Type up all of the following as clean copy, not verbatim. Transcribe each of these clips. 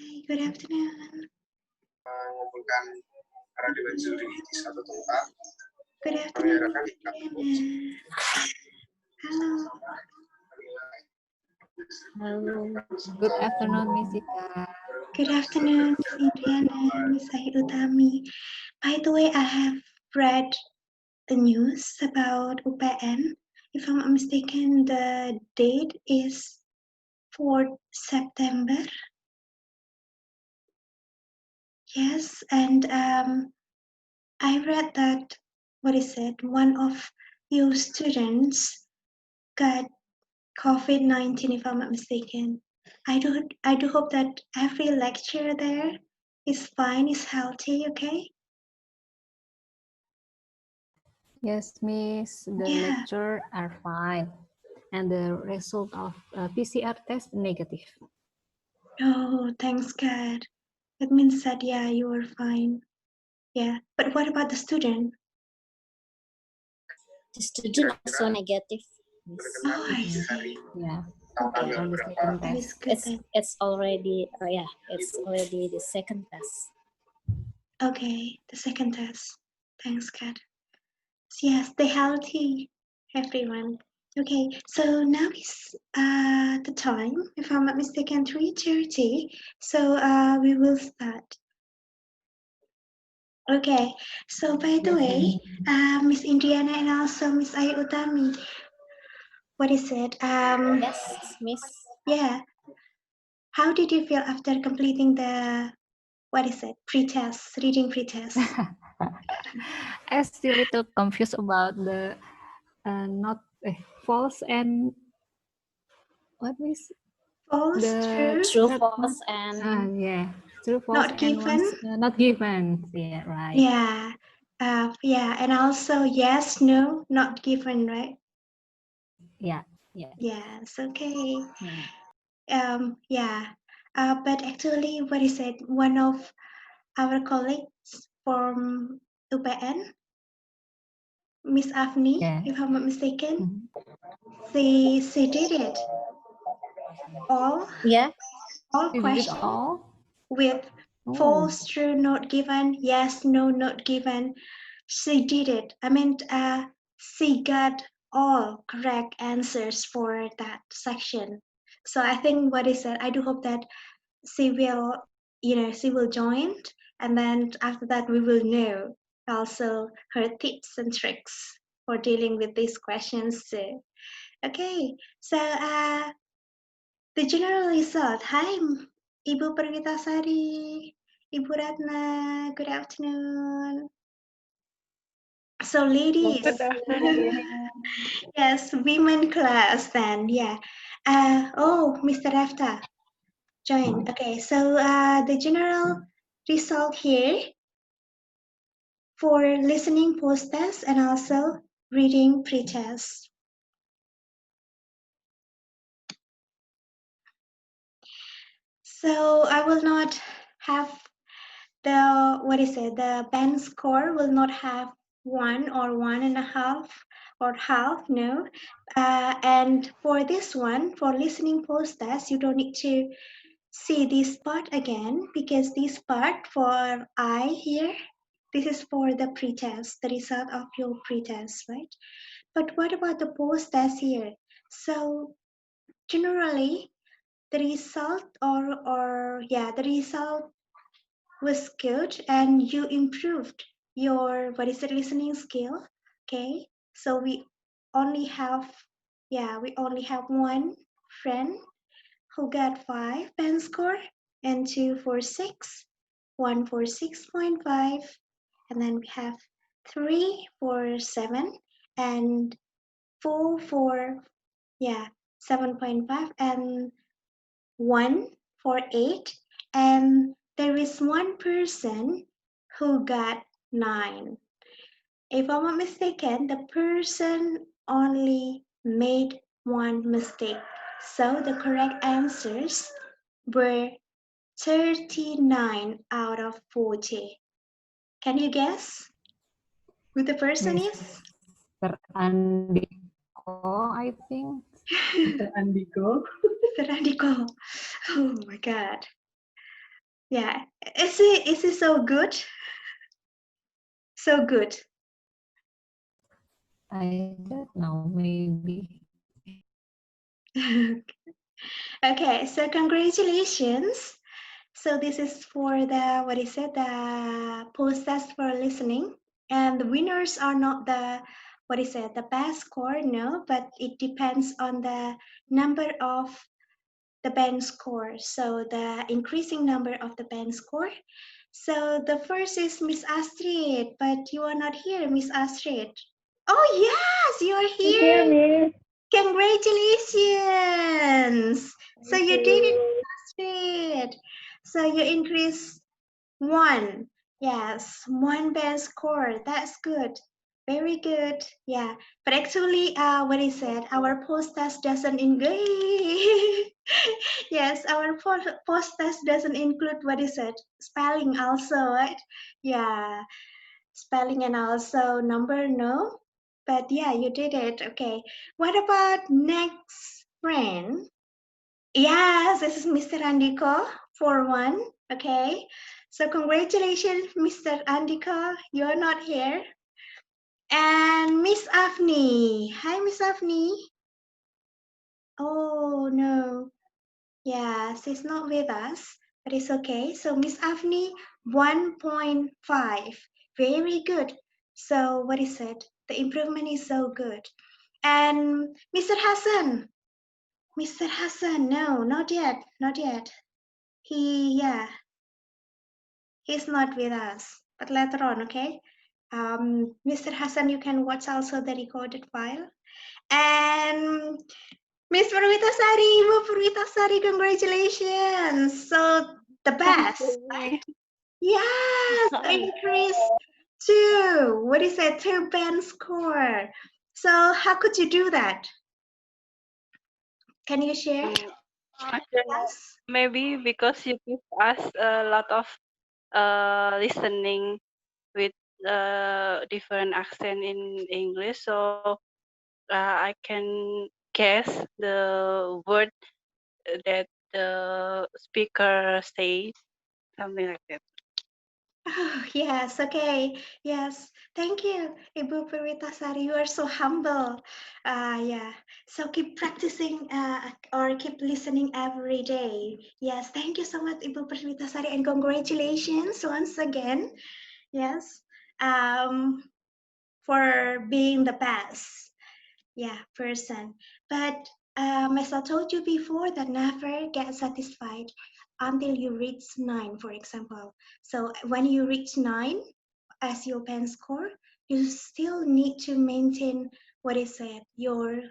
Hi, good afternoon. mengumpulkan para dewan juri di satu tempat. Good afternoon, Diana. Hello. Hello. Good afternoon, Miss Ika. Good afternoon, Miss Indiana and Miss Utami. By the way, I have read the news about UPN. If I'm not mistaken, the date is 4th September. Yes, and I read that, one of your students got COVID-19, if I'm not mistaken. I do hope that every lecturer there is fine, is healthy, okay? Yes, Miss. The Yeah. lecture are fine, and the result of PCR test negative. Oh, thanks God. That means that, yeah, you are fine. Yeah. But what about the student? The student also negative. Oh, I see. Yeah. Okay. For the second That is test. good then. It's already it's already the second test. Okay, the second test. Thanks God. Yeah, stay healthy, everyone. Okay, so now is the time, if I'm not mistaken, 3:30. So we will start. Okay, so by the way, Miss Indiana and also Miss Ayu Utami, what is it? Yes, Miss. Yeah, how did you feel after completing the, pre-test, reading pre-test? I'm still a little confused about the not false and what is False, the true, True, false, and yeah, true, false, not and given. once not given. Yeah, right. Yeah, yeah, and also yes, no, not given, right? Yeah, yeah. Yes, okay. Yeah. Yeah. But actually, what is it? One of our colleagues from UPN, Miss Afni, Yeah. if I'm not mistaken, Mhm. she did it all yeah, You did it questions all? with Oh. false, true, not given, yes, no, not given. She did it. I mean, she got all correct answers for that section. So I think what is it? I do hope that she will, she will join, and then after that we will know also her tips and tricks for dealing with these questions too. Okay, so the general result. Hi, Ibu Perwitasari, Ibu Ratna, good afternoon. So ladies, Good afternoon. yes, women class then, yeah. Mr. Rafta, join. Okay, so the general result here for listening post-test and also reading pre-test. So I will not have the band score will not have 1 or 1.5 or half, no. And for this one, for listening post-test, you don't need to see this part again, because this part for I here, this is for the pretest, the result of your pretest, right? But what about the post-test here? So generally, the result the result was good, and you improved your listening skill. Okay, so we only have one friend who got 5 band score, and 2 for 6, 1 for 6.5, and then we have 3 for 7, and 4 for 7.5, and 1 for 8, and there is one person who got 9. If I'm not mistaken, the person only made one mistake. So the correct answers were 39 out of 40. Can you guess who the person is? Mr. Andiko, I think. Mr. Andiko. Mr. Andiko. Oh my God. Yeah. Is it so good? So good. I don't know, maybe. Okay, so congratulations. So this is for the, what is it, the post test for listening. And the winners are not the, what is it, the best score, no, but it depends on the number of the band score. So the increasing number of the band score. So the first is Miss Astrid, but you are not here, Miss Astrid. Oh yes, you are Here, here. Miss. Congratulations. So Thank you did it, you. Astrid. So you increased one. Yes, one band score. That's good. Very good. Yeah. But actually, what is it? Our post test doesn't include. Yes, our post test doesn't include, what is it? Spelling also, right? Yeah. Spelling and also number, no. But yeah, you did it. Okay. What about next friend? Yes, this is Mr. Andiko for one. Okay. So congratulations, Mr. Andiko. You're not here. And Miss Afni. Hi, Miss Afni. Oh no. Yeah, she's not with us, but it's okay. So Miss Afni, 1.5. Very good. So what is it? The improvement is so good. And Mr. Hassan. Mr. Hassan, no, not yet. Not yet. Yeah, he's not with us, but later on, okay? Mr. Hassan, you can watch also the recorded file. And Miss Purwitasari, Ibu Purwitasari, congratulations. So the Thank best, you, right? Yes, increase two. What is that? Two band score. So how could you do that? Can you share? I don't know. Yes. Maybe because you give us a lot of listening with different accent in English, so I can guess the word that the speaker say, something like that. Oh, yes, okay. Yes, thank you, Ibu Purwitasari. You are so humble. Yeah, so keep practicing or keep listening every day. Yes, thank you so much, Ibu Purwitasari, and congratulations once again. Yes, um, for being the best, yeah, person. But as I told you before, that never get satisfied until you reach 9, for example. So when you reach 9 as your pen score, you still need to maintain, what is it, your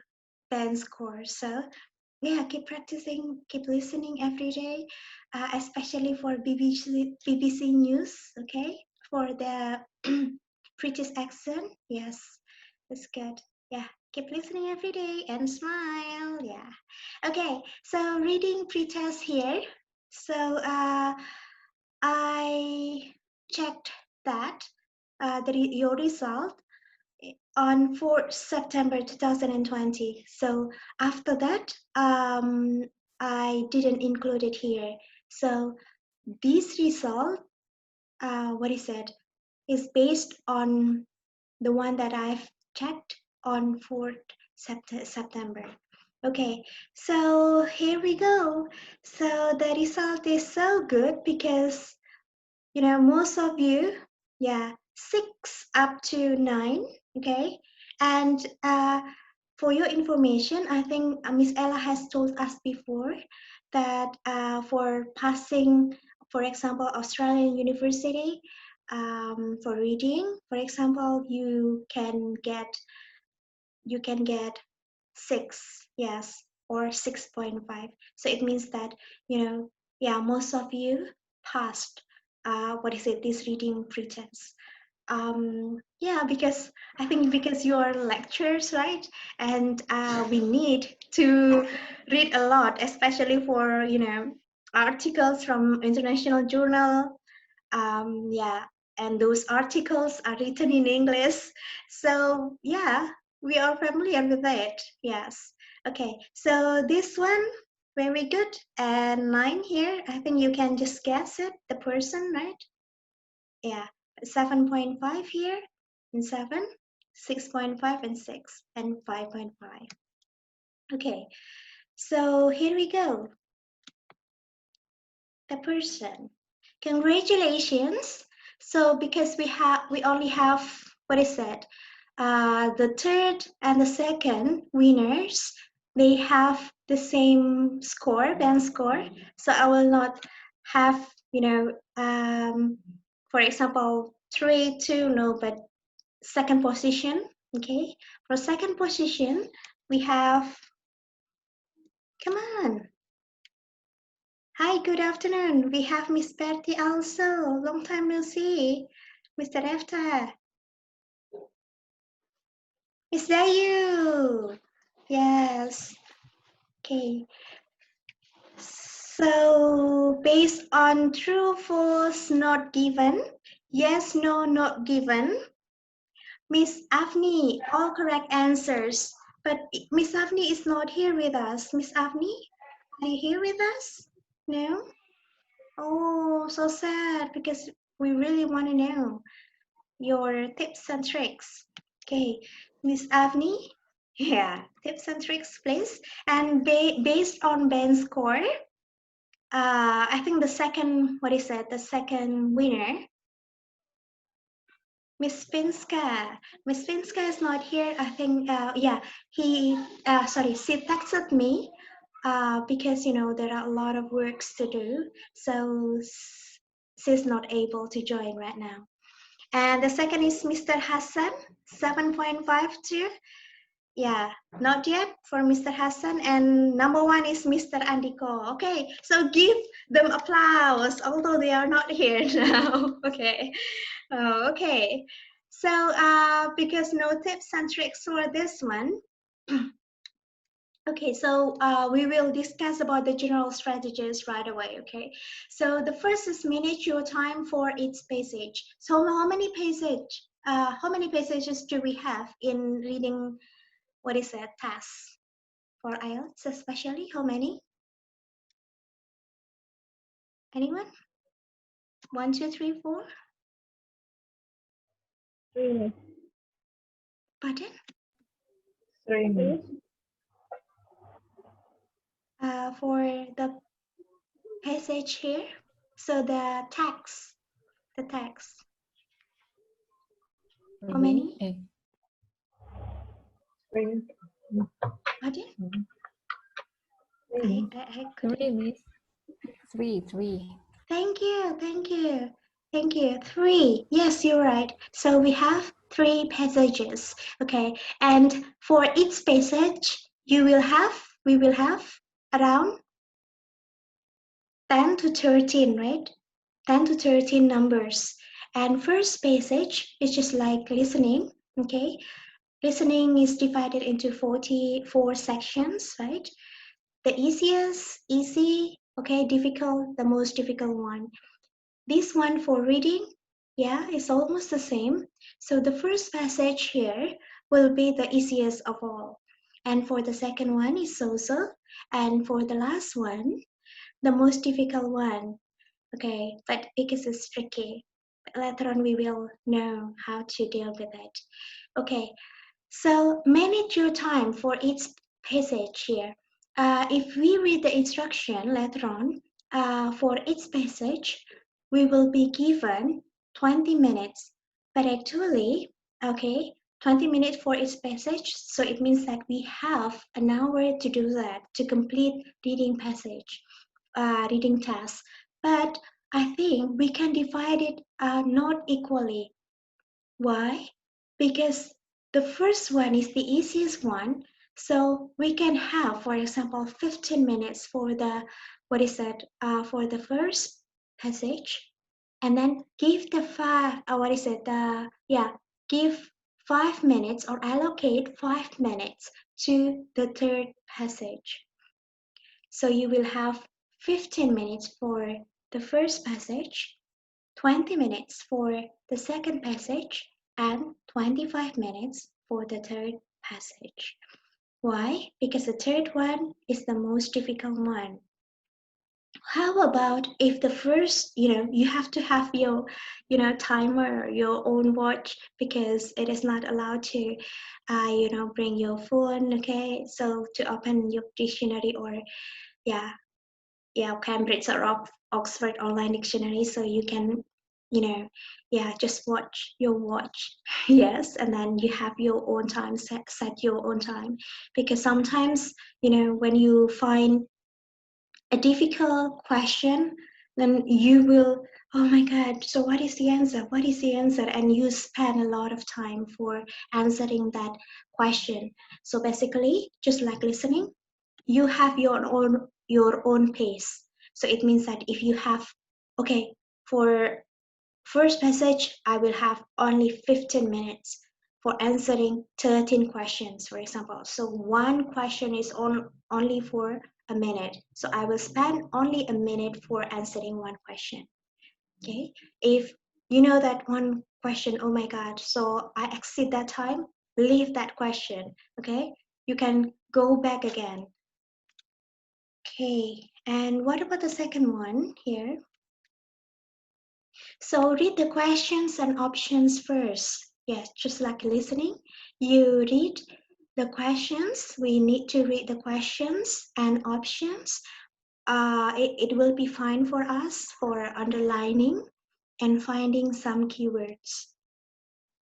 pen score. So yeah, keep practicing, keep listening every day, especially for BBC News, okay? For the British accent, yes, it's good. Yeah, keep listening every day and smile, yeah. Okay, so reading pretest here. So I checked that your result on 4th September 2020. So after that, I didn't include it here. So this result, what is it, is based on the one that I've checked on 4th September. Okay, so here we go. So the result is so good because most of you, yeah, 6 up to 9, okay? And for your information, I think Miss Ella has told us before that for passing, for example, Australian University, for reading, for example, you can get 6, yes, or 6.5. So it means that, yeah, most of you passed, what is it, this reading pretest. Yeah, because I think because you're lecturers, right? And we need to read a lot, especially for, articles from international journal, yeah, and those articles are written in English. So yeah, we are familiar with it. Yes. Okay. So this one, Very good. And 9 here, I think you can just guess it, the person, right? Yeah, 7.5 here, and 7, 6.5, and 6, and 5.5. Okay, so here we go. The person. Congratulations. So because we only have, what is that? The third and the second winners, they have the same score, band score. So I will not have, for example, 3, 2, no, but second position. Okay, for second position, we have, come on. Hi, good afternoon. We have Miss Bertie also. Long time no see. Mr. Efta. Is that you? Yes. Okay. So, based on true, false, not given, yes, no, not given, Miss Avni, all correct answers. But Miss Avni is not here with us. Miss Avni, are you here with us? No? Oh, so sad because we really want to know your tips and tricks. Okay, Miss Avni, yeah, tips and tricks, please. And based on Ben's score, I think the second, what is it? The second winner, Miss Finska. Miss Finska is not here. I think, yeah, she texted me because there are a lot of works to do, so she's not able to join right now. And the second is Mr. Hassan, 7.52. Yeah, not yet for Mr. Hassan. And number 1 is Mr. Andiko. Okay, so give them applause, although they are not here now. Okay. Oh, okay. So because no tips and tricks for this one. Okay, so we will discuss about the general strategies right away, okay? So the first is manage your time for each passage. So how many passages do we have in reading, what is that, tasks for IELTS especially? How many? Anyone? 1, 2, 3, 4? 3. Pardon? 3. For the passage here, so the text, how many? 3. Pardon? Three. I couldn't. 3, Miss. 3. Thank you. 3. Yes, you're right. So we have 3 passages. Okay. And for each passage, we will have around 10 to 13, right? 10 to 13 numbers. And first passage is just like listening. Okay. Listening is divided into 44 sections, right? The easiest, easy, okay, difficult, the most difficult one. This one for reading, yeah, it's almost the same. So the first passage here will be the easiest of all. And for the second one is so-so. And for the last one, the most difficult one. Okay, but because it's tricky, later on we will know how to deal with it. Okay, so manage your time for each passage here. If we read the instruction later on, for each passage, we will be given 20 minutes. But actually, okay, 20 minutes for each passage. So it means that we have an hour to do that, to complete reading passage, reading task. But I think we can divide it not equally. Why? Because the first one is the easiest one. So we can have, for example, 15 minutes for the, what is that, for the first passage. And then give the give 5 minutes or allocate 5 minutes to the third passage. So you will have 15 minutes for the first passage, 20 minutes for the second passage, and 25 minutes for the third passage. Why? Because the third one is the most difficult one. How about if the first, you have to have your, timer, your own watch, because it is not allowed to, bring your phone, okay? So to open your dictionary or, yeah, Cambridge or Oxford online dictionary, so you can, just watch your watch. Yes, and then you have your own time, set your own time, because sometimes, when you find a difficult question, then you will, oh my God, so what is the answer? What is the answer? And you spend a lot of time for answering that question. So basically, just like listening, you have your own pace. So it means that if you have, okay, for first passage, I will have only 15 minutes for answering 13 questions, for example. So one question is only for a minute. So I will spend only a minute for answering one question. Okay. If you know that one question, oh my God, so I exceed that time, leave that question. Okay. You can go back again. Okay. And what about the second one here? So read the questions and options first. Yes, just like listening. You read the questions. We need to read the questions and options. It will be fine for us for underlining and finding some keywords.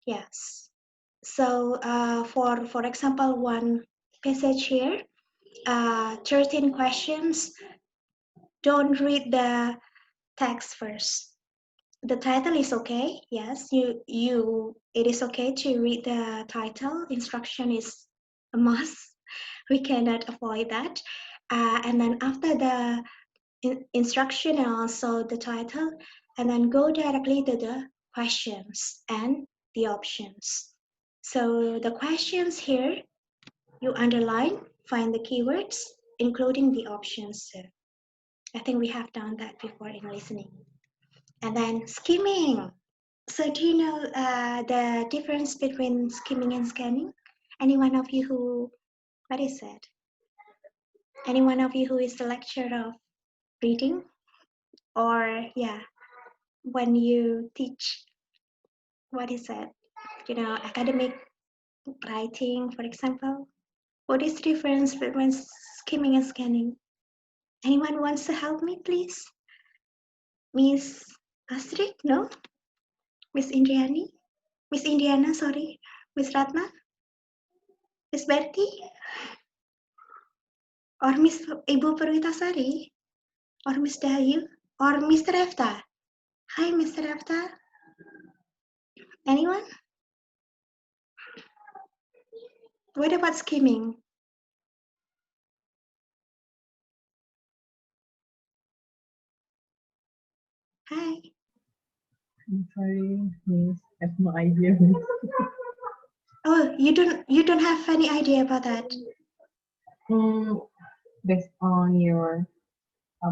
Yes. So for example, one passage here, 13 questions. Don't read the text first. The title is okay. Yes, it is okay to read the title. Instruction is a must. We cannot avoid that. And then after the instruction and also the title, and then go directly to the questions and the options. So the questions here, you underline, find the keywords, including the options. So I think we have done that before in listening. And then skimming. So do you know the difference between skimming and scanning? Any one of you who, what is it? Any one of you who is the lecturer of reading? Or yeah, when you teach, what is it? Academic writing, for example. What is the difference between skimming and scanning? Anyone wants to help me, please? Miss Astrid? No? Miss Indiani? Miss Indiana, sorry. Miss Ratna? Miss Betty? Or Miss Ibu Perwitasari, or Miss Dayu, or Mr. Efta. Hi, Mr. Efta. Anyone? What about skimming? Hi. I'm sorry, miss. I have no idea. Oh, you don't have any idea about that. Based on your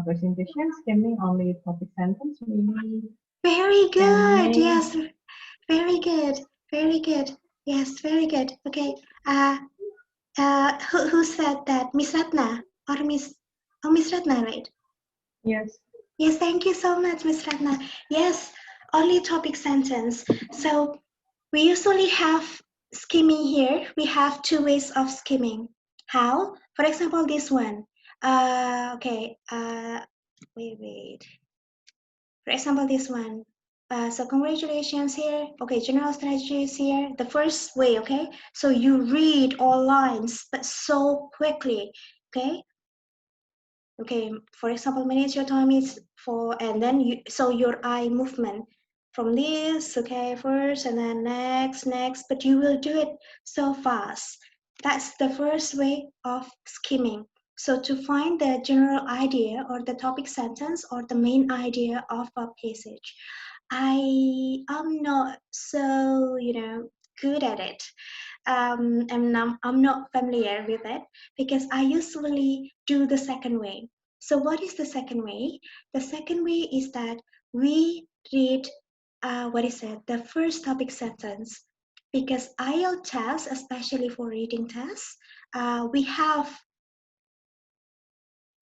presentation, skimming only topic sentence, maybe. Very good. Scanning. Yes. Very good. Very good. Yes. Very good. Okay. Who said that? Miss Ratna or Miss? Oh, Miss Ratna, right? Yes. Yes. Thank you so much, Miss Ratna. Yes. Only topic sentence. So we usually have skimming here. We have two ways of skimming. How? For example, this one. Okay. Wait. For example, this one. So congratulations here. Okay, general strategy is here. The first way, okay? So you read all lines, but so quickly, okay? Okay, for example, manage your time is for, and then so your eye movement from this, okay, first, and then next, but you will do it so fast. That's the first way of skimming. So to find the general idea or the topic sentence or the main idea of a passage, I am not so, good at it. I'm not familiar with it because I usually do the second way. So what is the second way? The second way is that we read, the first topic sentence because IELTS tests, especially for reading tests, we have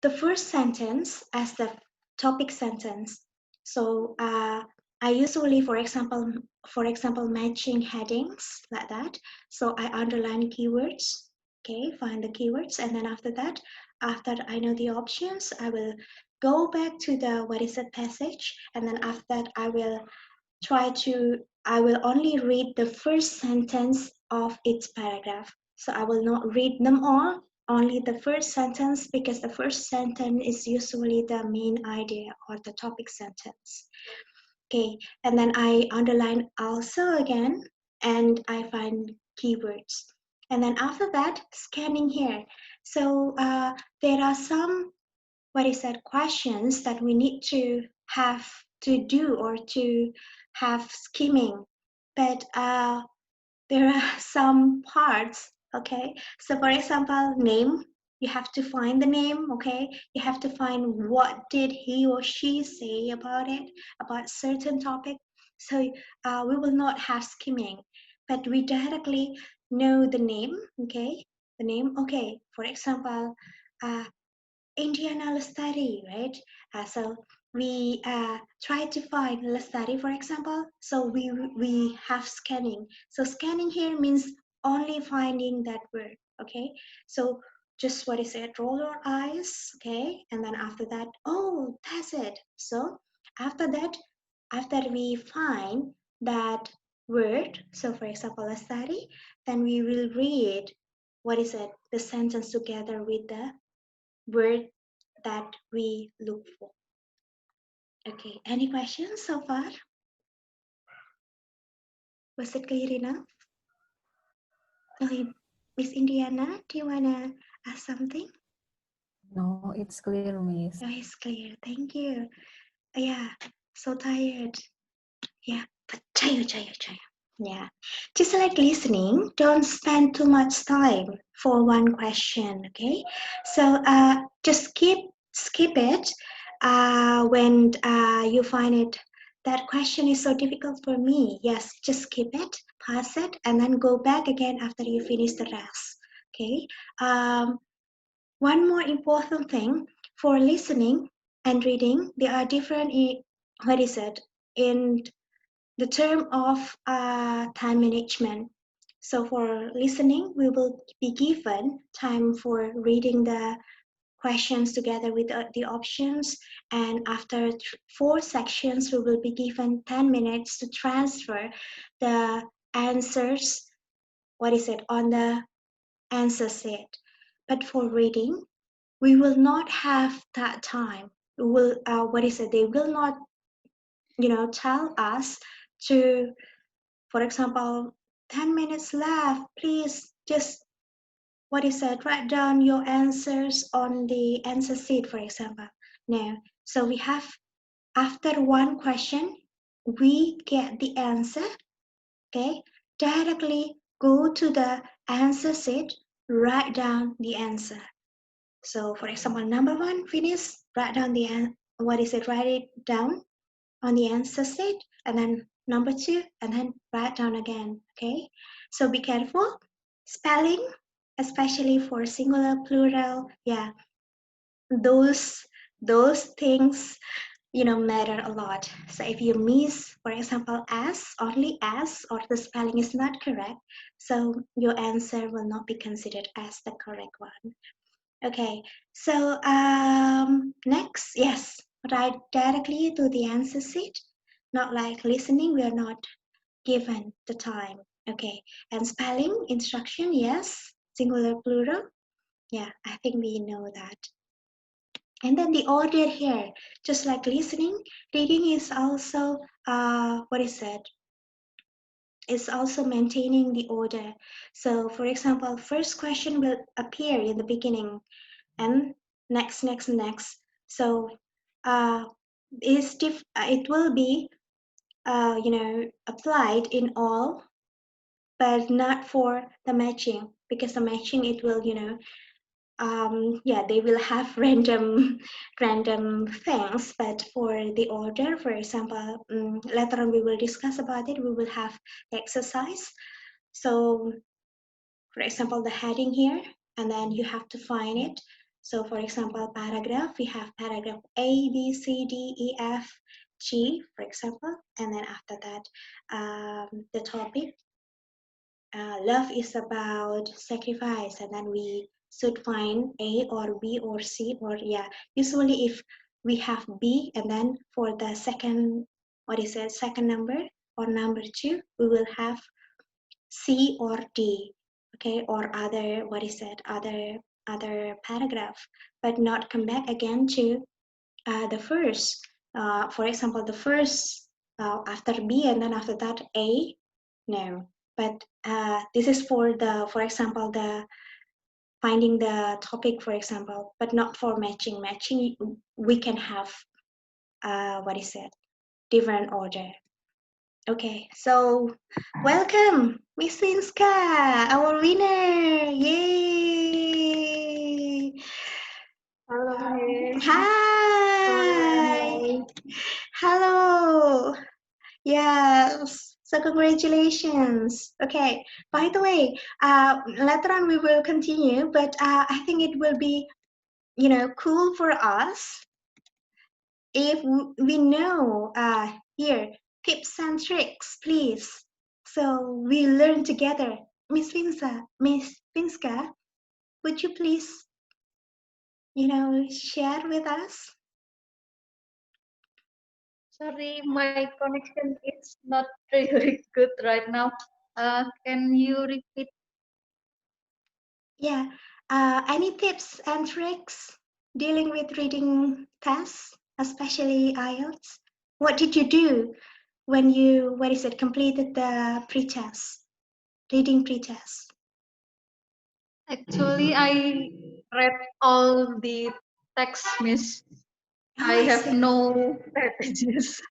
the first sentence as the topic sentence. So I usually, for example, matching headings like that. So I underline keywords. Okay, find the keywords, and then after that, after I know the options, I will go back to the what is it passage, and then after that, I will only read the first sentence of each paragraph. So I will not read them all, only the first sentence, because the first sentence is usually the main idea or the topic sentence. Okay, and then I underline also again, and I find keywords. And then after that, scanning here. So there are some, what is that, questions that we need to have to do or to have skimming. But there are some parts, okay? So for example, name, you have to find the name, okay? You have to find what did he or she say about it, about certain topic. So we will not have skimming, but we directly know the name, okay? The name, okay. For example, Indiana study, right? So we try to find study, for example. So we have scanning. So scanning here means only finding that word. Okay. So just what is it? Roll your eyes. Okay. And then after that, oh, that's it. So after that, after we find that word, so for example, a study, then we will read what is it? The sentence together with the word that we look for. Okay, any questions so far? Was it clear enough? Okay, Miss Indiana, do you wanna ask something? No, it's clear, Miss. Oh, it's clear. Thank you. Yeah, so tired. Yeah, but tired. Yeah, just like listening, don't spend too much time for one question, okay? So just skip it when you find it, that question is so difficult for me. Yes, just skip it, pass it, and then go back again after you finish the rest, okay? One more important thing for listening and reading, they are different in, what is it, in the term of time management. So for listening, we will be given time for reading the questions together with the options. And after 4 sections, we will be given 10 minutes to transfer the answers, what is it, on the answer set. But for reading, we will not have that time. We will, what is it, they will not, tell us to, for example, 10 minutes left, please just, what is that, write down your answers on the answer sheet, for example. No, so we have, after one question, we get the answer, okay, directly go to the answer sheet, write down the answer. So for example, number 1, finish, write down write it down on the answer sheet, and then number 2, and then write down again, okay? So be careful. Spelling, especially for singular, plural, yeah, those things, matter a lot. So if you miss, for example, s, only s, or the spelling is not correct, so your answer will not be considered as the correct one. Okay, so next, yes, write directly to the answer sheet, not like listening, we are not given the time. Okay, and spelling instruction, yes, singular, plural, yeah, I think we know that. And then the order here, just like listening, reading is also, what is it? It's also maintaining the order. So for example, first question will appear in the beginning, and next. So it will be applied in all, but not for the matching, because the matching, it will they will have random things. But for the order, for example, later on we will discuss about it, we will have exercise. So for example, the heading here, and then you have to find it. So for example, paragraph, we have paragraph A, B, C, D, E, F, G, for example, and then after that, the topic, love is about sacrifice, and then we should find A or B or C, or yeah, usually if we have B, and then for the second, what is it, second number or number 2, we will have C or D, okay, or other, what is it, other paragraph, but not come back again to the first. For example, the first after B and then after that A, no. But this is for the, for example, the finding the topic, for example, but not for matching. Matching, we can have what is it, different order. Okay, so welcome, Miss Winska, our winner! Yay! Hello, Miss. Hi! Hello! Yes, so congratulations. Okay, by the way, later on we will continue, but I think it will be, cool for us if we know here tips and tricks, please. So we learn together. Miss Vinska, would you please, share with us? Sorry, my connection is not really good right now. Can you repeat? Yeah. Any tips and tricks dealing with reading tests, especially IELTS? What did you do when you, completed the pre-test, reading pre-test? Actually, I read all the text, Miss. Oh, I I have see. no pages.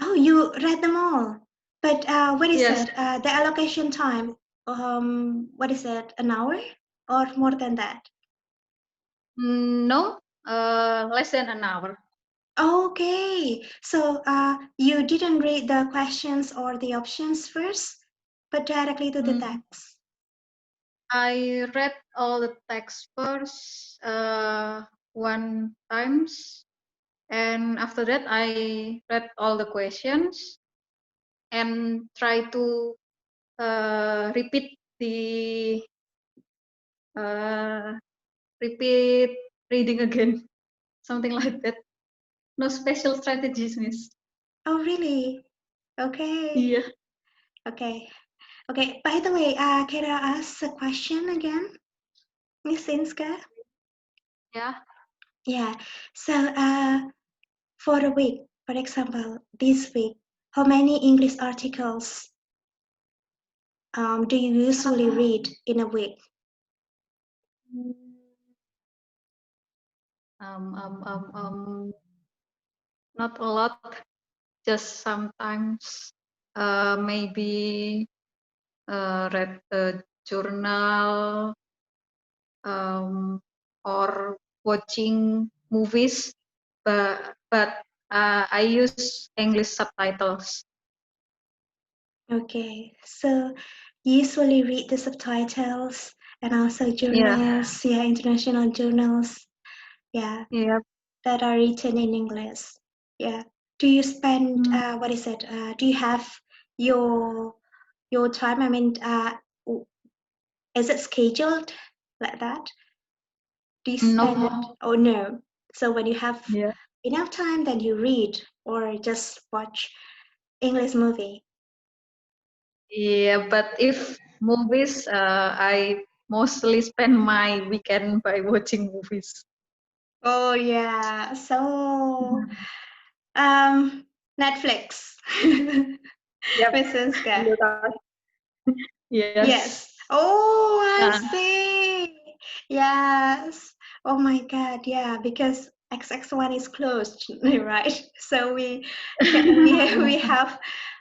Oh, you read them all. But what is Yes. it? The allocation time, what is it, an hour or more than that? No, less than an hour. Okay, so you didn't read the questions or the options first, but directly to the text. I read all the text first one times, and after that I read all the questions and try to repeat the repeat reading again, something like that. No special strategies, Miss. Oh, really? Okay. Yeah. Okay. Okay. By the way, can I ask a question again, Miss Inska? Yeah. Yeah. So, for a week, for example, this week, how many English articles do you usually read in a week? Not a lot, just sometimes. Maybe read a journal, or watching movies, but I use English subtitles. Okay. So, you usually read the subtitles and also Yeah. journals, yeah, international journals, yeah, Yeah. that are written in English. Yeah. Do you spend what is it? Do you have your time? I mean, is it scheduled like that? Do you spend it? No. Oh no. So when you have Yeah. enough time, then you read or just watch English movie. Yeah, but if movies, I mostly spend my weekend by watching movies. Oh yeah. So Netflix. Yep. Miss Siska. Yes. Yes. Oh, I Uh, see. Yes. Oh my God. Yeah, because XX1 is closed, right? So we have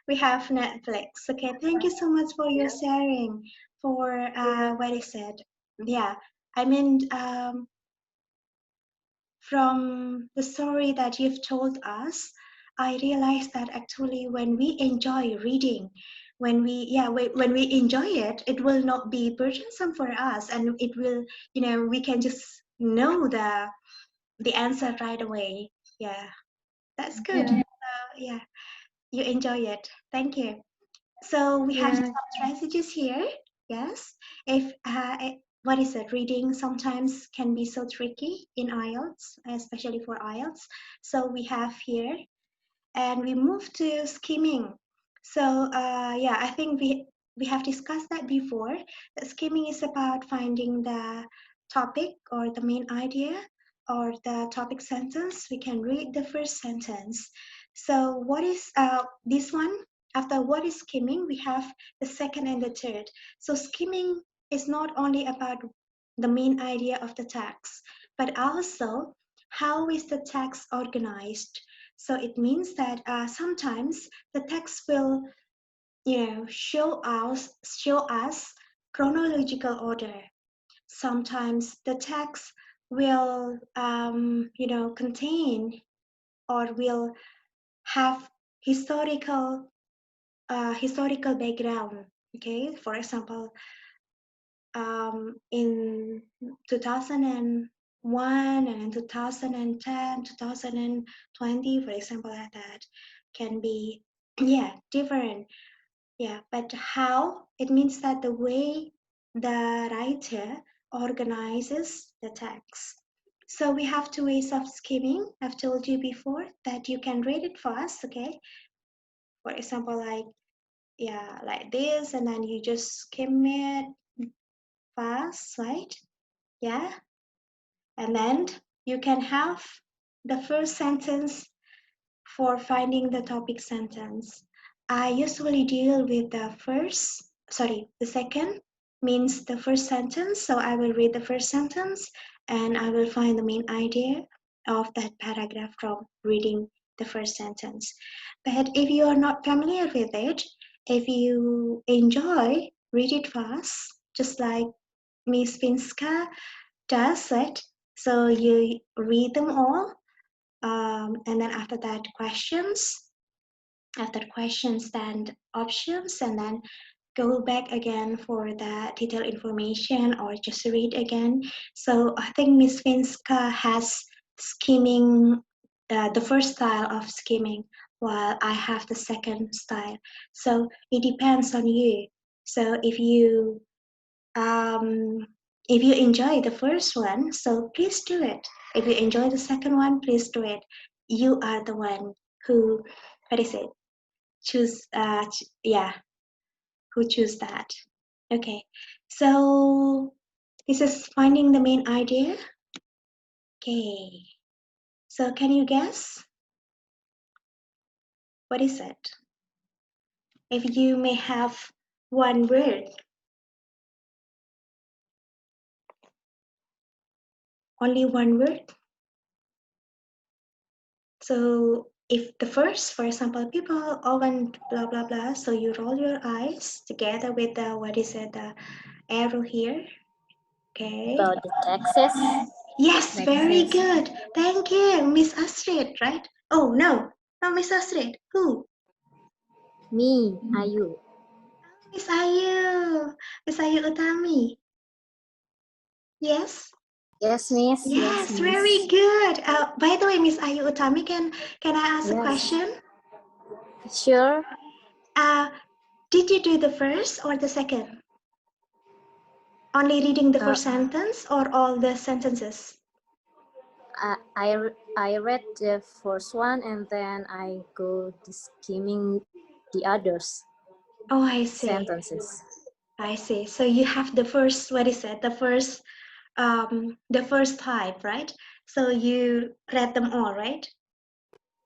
Netflix. Okay. Thank you so much for your sharing. For what is it? Yeah. I mean, from the story that you've told us, I realized that actually when we enjoy reading, when we enjoy it, it will not be burdensome for us, and it will, we can just know the answer right away. Yeah, that's good. Yeah. Yeah, you enjoy it. Thank you. So we have Yeah. some strategies here. Yes, if what is it? Reading sometimes can be so tricky in IELTS, especially for IELTS. So we have here, and we move to skimming. So yeah, I think we have discussed that before. That skimming is about finding the topic or the main idea or the topic sentence. We can read the first sentence. So what is this one? After what is skimming, we have the second and the third. So skimming is not only about the main idea of the text, but also how is the text organized. So it means that sometimes the text will, show us chronological order. Sometimes the text will, contain or will have historical background. Okay, for example, in 2001 and in 2010, 2020, for example, like that can be, yeah, different. Yeah, but how? It means that the way the writer organizes the text. So we have two ways of skimming. I've told you before that you can read it fast, okay? For example, like this, and then you just skim it fast, right? Yeah. And then you can have the first sentence for finding the topic sentence. I usually deal with the second means the first sentence. So I will read the first sentence and I will find the main idea of that paragraph from reading the first sentence. But if you are not familiar with it, if you enjoy, read it fast, just like Miss Finska does it. So you read them all, and then after that questions, then options, and then go back again for the detailed information or just read again. So I think Miss Finska has skimming, the first style of skimming, while I have the second style. So it depends on you. So if you enjoy the first one, so please do it. If you enjoy the second one, please do it. You are the one who, what is it? Choose, who choose that. Okay, so this is finding the main idea. Okay, so can you guess? What is it? If you may have one word, only one word. So if the first, for example, people often blah blah blah, so you roll your eyes together with the, what is it, the arrow here. Okay. About the taxes. Yes, Like very this. good. Thank you, Miss Astrid, right? Oh no, not Miss Astrid. Who? Me, Ayu. Miss Ayu. Miss Ayu Utami. Yes. Yes, miss. Yes, Yes, very miss. good. By the way, Miss Ayu Utami, can I ask a Yes. question? Sure. Uh, did you do the first or the second? Only reading the Uh, first sentence or all the sentences? I read the first one and then I go to skimming the others Oh, I see. sentences. I see. So you have the first, what is it? The first type, right? So you read them all, right?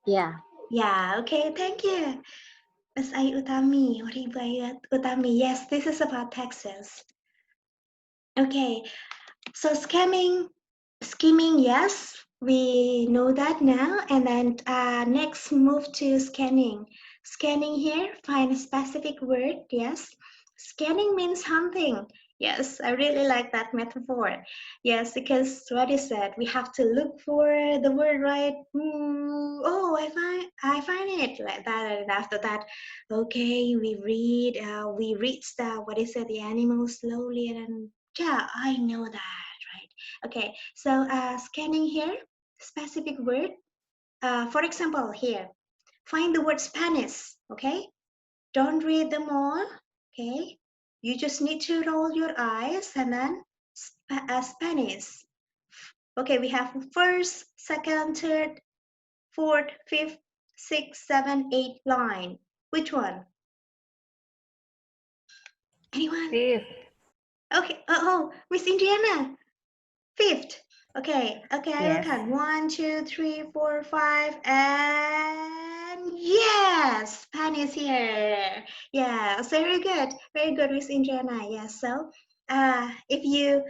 Yeah. Yeah, okay, thank you. Miss Ayu Utami, or Ibu Ayu Utami. Yes, this is about taxes. Okay, so skimming, yes, we know that now. And then next move to scanning. Scanning here, find a specific word, yes. Scanning means hunting. Yes, I really like that metaphor. Yes, because what is that? We have to look for the word right. Oh, I find it like that, and after that, okay, we read the what is it? The animal slowly, and then, yeah, I know that, right? Okay, so scanning here, specific word. For example, here, find the word Spanish. Okay, don't read them all, okay? You just need to roll your eyes and then Spanish. Okay, we have first, second, third, fourth, fifth, sixth, seven, eight line. Which one? Anyone? Fifth. Okay, Miss Indiana, fifth. Okay, I will Yes. count. 1, 2, 3, 4, 5, and yes, Pan is here. Yeah, very good, Miss Indiana. Yes, so if you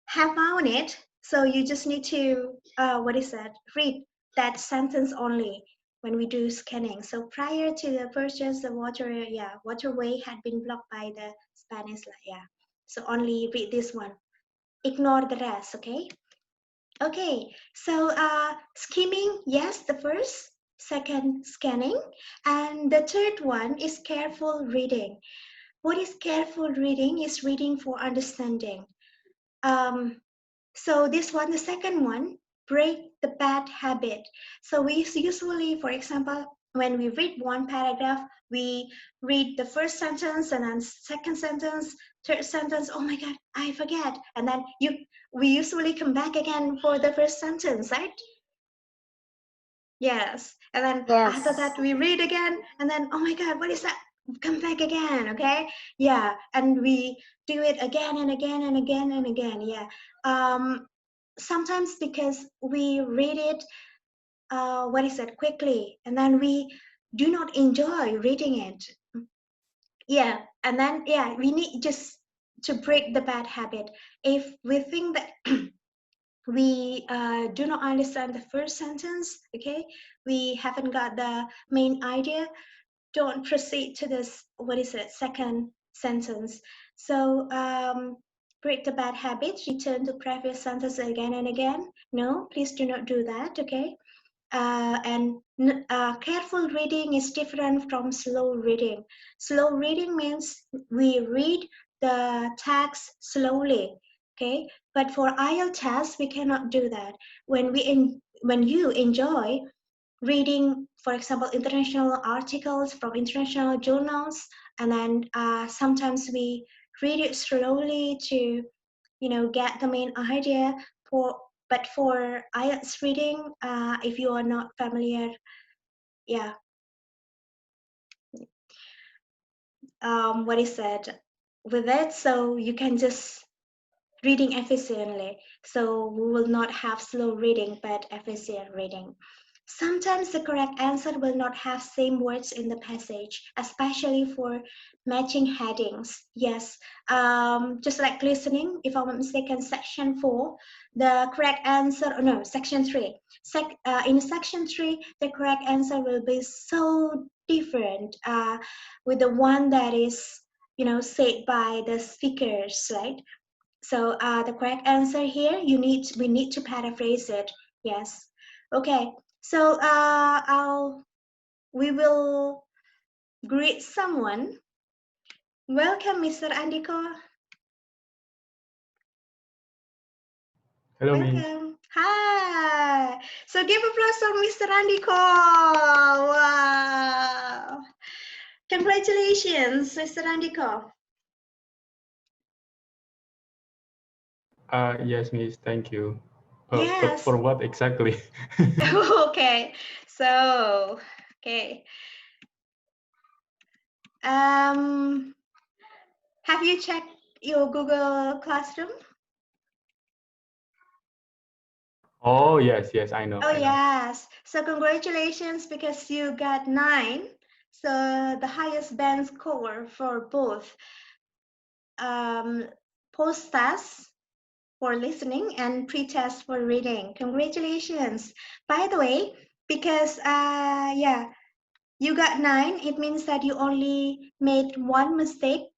have found it, so you just need to what is that? Read that sentence only when we do scanning. So prior to the purchase, the waterway had been blocked by the Spanish. Yeah, so only read this one. Ignore the rest. Okay. Okay, so skimming, yes, the first, second, scanning, and the third one is careful reading. What is careful reading? Is reading for understanding. Um, so this one, the second one, break the bad habit. So we usually, for example, when we read one paragraph, we read the first sentence and then second sentence, third sentence. Oh my God, I forget. And then we usually come back again for the first sentence, right? Yes. And then after Yes. that, we read again, and then, oh my God, what is that? Come back again, okay? Yeah. And we do it again and again and again and again. Yeah. Sometimes because we read it, what is it, quickly, and then we do not enjoy reading it. Yeah. And then, yeah, we need just to break the bad habit. If we think that we do not understand the first sentence, okay, we haven't got the main idea, don't proceed to this, what is it, second sentence. So break the bad habits, return to previous sentence again and again. No, please do not do that, okay? And careful reading is different from slow reading. Slow reading means we read the text slowly, okay? But for IELTS test, we cannot do that. When you enjoy reading, for example, international articles from international journals, and then sometimes we read it slowly to, get the main idea. But for IELTS reading, if you are not familiar, yeah, what is that with it? So you can just reading efficiently. So we will not have slow reading, but efficient reading. Sometimes the correct answer will not have same words in the passage, especially for matching headings. Yes, just like listening, if I'm not mistaken, section 4, the correct answer, oh no, section 3. In section 3, the correct answer will be so different with the one that is, said by the speakers, right? So the correct answer here, we need to paraphrase it. Yes. Okay. So we will greet someone. Welcome, Mr. Andiko. Hello, Miss. Welcome. Hi. So give applause for Mr. Andiko. Wow. Congratulations, Mr. Andiko. Yes, Miss. Thank you. But Yes. for what exactly? Okay. So, okay. Um, have you checked your Google Classroom? Oh, yes, yes. I know. Oh, I know. yes. So congratulations because you got 9. So the highest band score for both post-test for listening and pre-test for reading. Congratulations. By the way, because yeah, you got 9, it means that you only made one mistake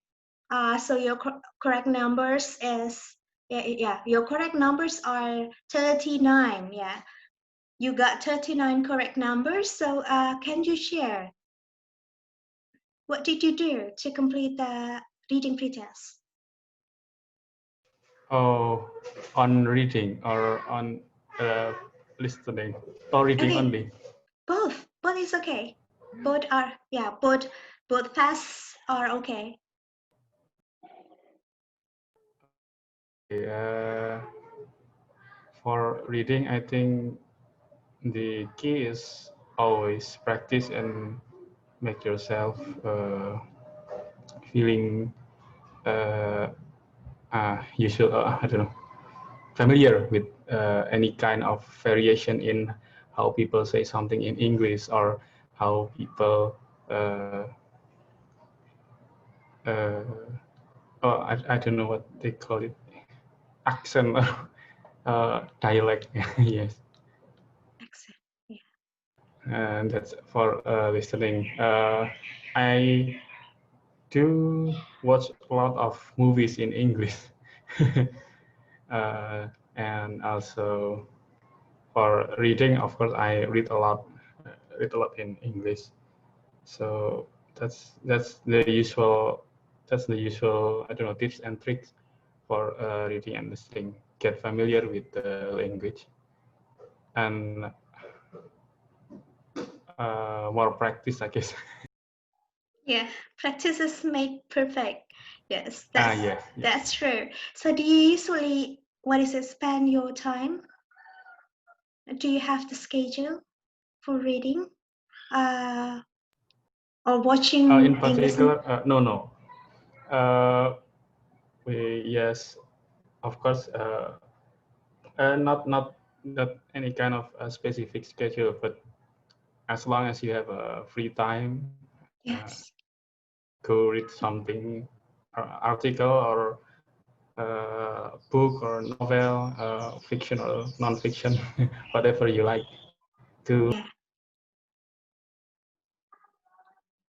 So your correct numbers is, your correct numbers are 39. Yeah, you got 39 correct numbers. So can you share what did you do to complete the reading pretest? Oh, on reading or on listening or reading Okay, only? both is okay. Both are, yeah, both tests are okay. Uh, for reading, I think the key is always practice and make yourself feeling usual. I don't know, familiar with any kind of variation in how people say something in English or how people uh, I don't know what they call it, accent or dialect. Yes. Excellent. Yeah. And that's for listening. I do watch a lot of movies in English, and also for reading, of course, I read a lot in English. So that's the usual I don't know, tips and tricks for reading and listening. Get familiar with the language and more practice, I guess. Yeah, practices make perfect. Yes, Yes. that's true. So do you usually, what is it, spend your time? Do you have the schedule for reading or watching In English? particular, no. Yes, of course, not any kind of specific schedule, but as long as you have a free time, Yes. go read something, article or book or novel, fiction or non-fiction, whatever you like to. Yeah.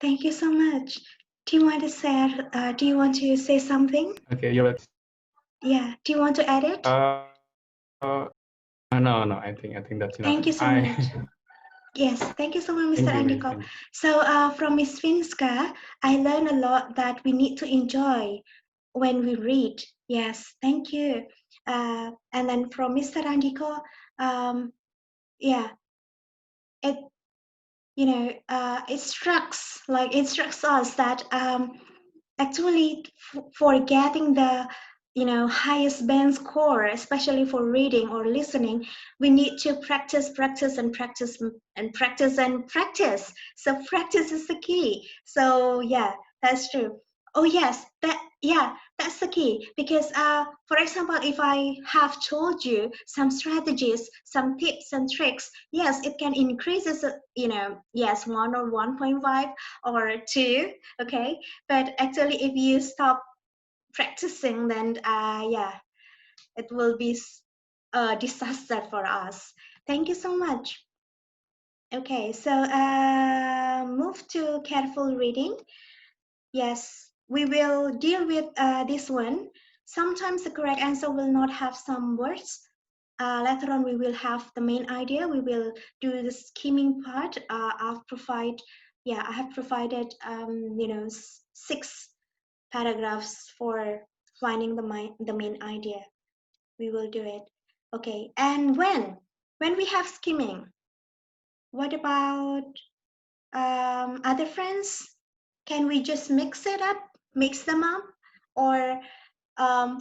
Thank you so much. Do you want to share? Do you want to say something? Okay, you're right. Yeah. Do you want to add it? Uh, no. I think that's enough. Thank you so much. Yes, thank you so much, Mr. Thank you, Miss. Andiko. Thank you. So from Miss Finska, I learned a lot that we need to enjoy when we read. Yes, thank you. And then from Mr. Andiko, yeah, it it strikes us that actually for getting the highest band score, especially for reading or listening, we need to practice and practice and practice and practice. So practice is the key. So yeah, that's true. Oh yes, that's the key. Because for example, if I have told you some strategies, some tips and tricks, yes, it can increase as yes, 1 or 1.5 or 2, okay. But actually, if you stop practicing, then yeah, it will be a disaster for us. Thank you so much. Okay, so move to careful reading. Yes, we will deal with this one. Sometimes the correct answer will not have some words. Later on, we will have the main idea. We will do the skimming part. I have provided 6 paragraphs for finding the main idea. We will do it. Okay, and when we have skimming, what about other friends? Can we just mix them up, or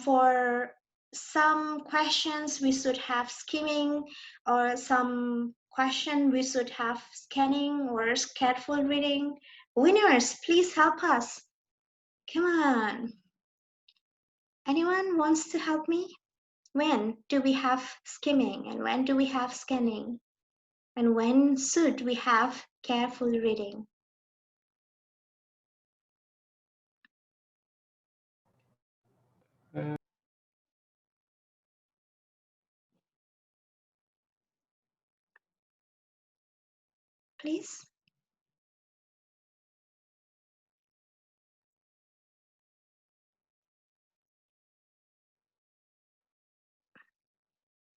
for some questions we should have skimming, or some question we should have scanning or careful reading? Winners, please help us. Come on. Anyone wants to help me? When do we have skimming and when do we have scanning? And when should we have careful reading? Uh, Please.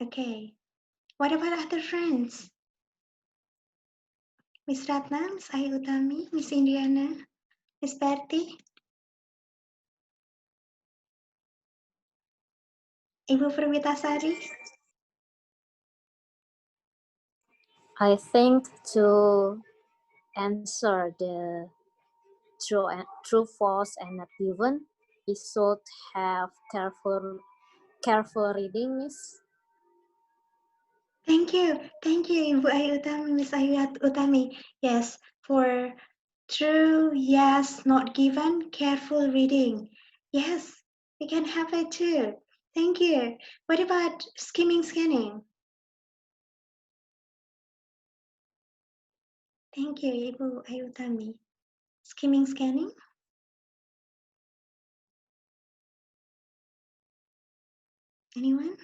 Okay. What about other friends? Miss Ratna, Miss Ayu Utami, Miss Indiana, Miss Bertie, Ibu Perwitasari? I think to answer the true, false, and not given, we should have careful reading, Miss. Thank you. Thank you, Ibu Ayu Utami, Miss Ayu Utami. Yes, for true, yes, not given, careful reading. Yes, we can have it too. Thank you. What about skimming scanning? Thank you, Ibu Ayu Utami. Skimming scanning? Anyone?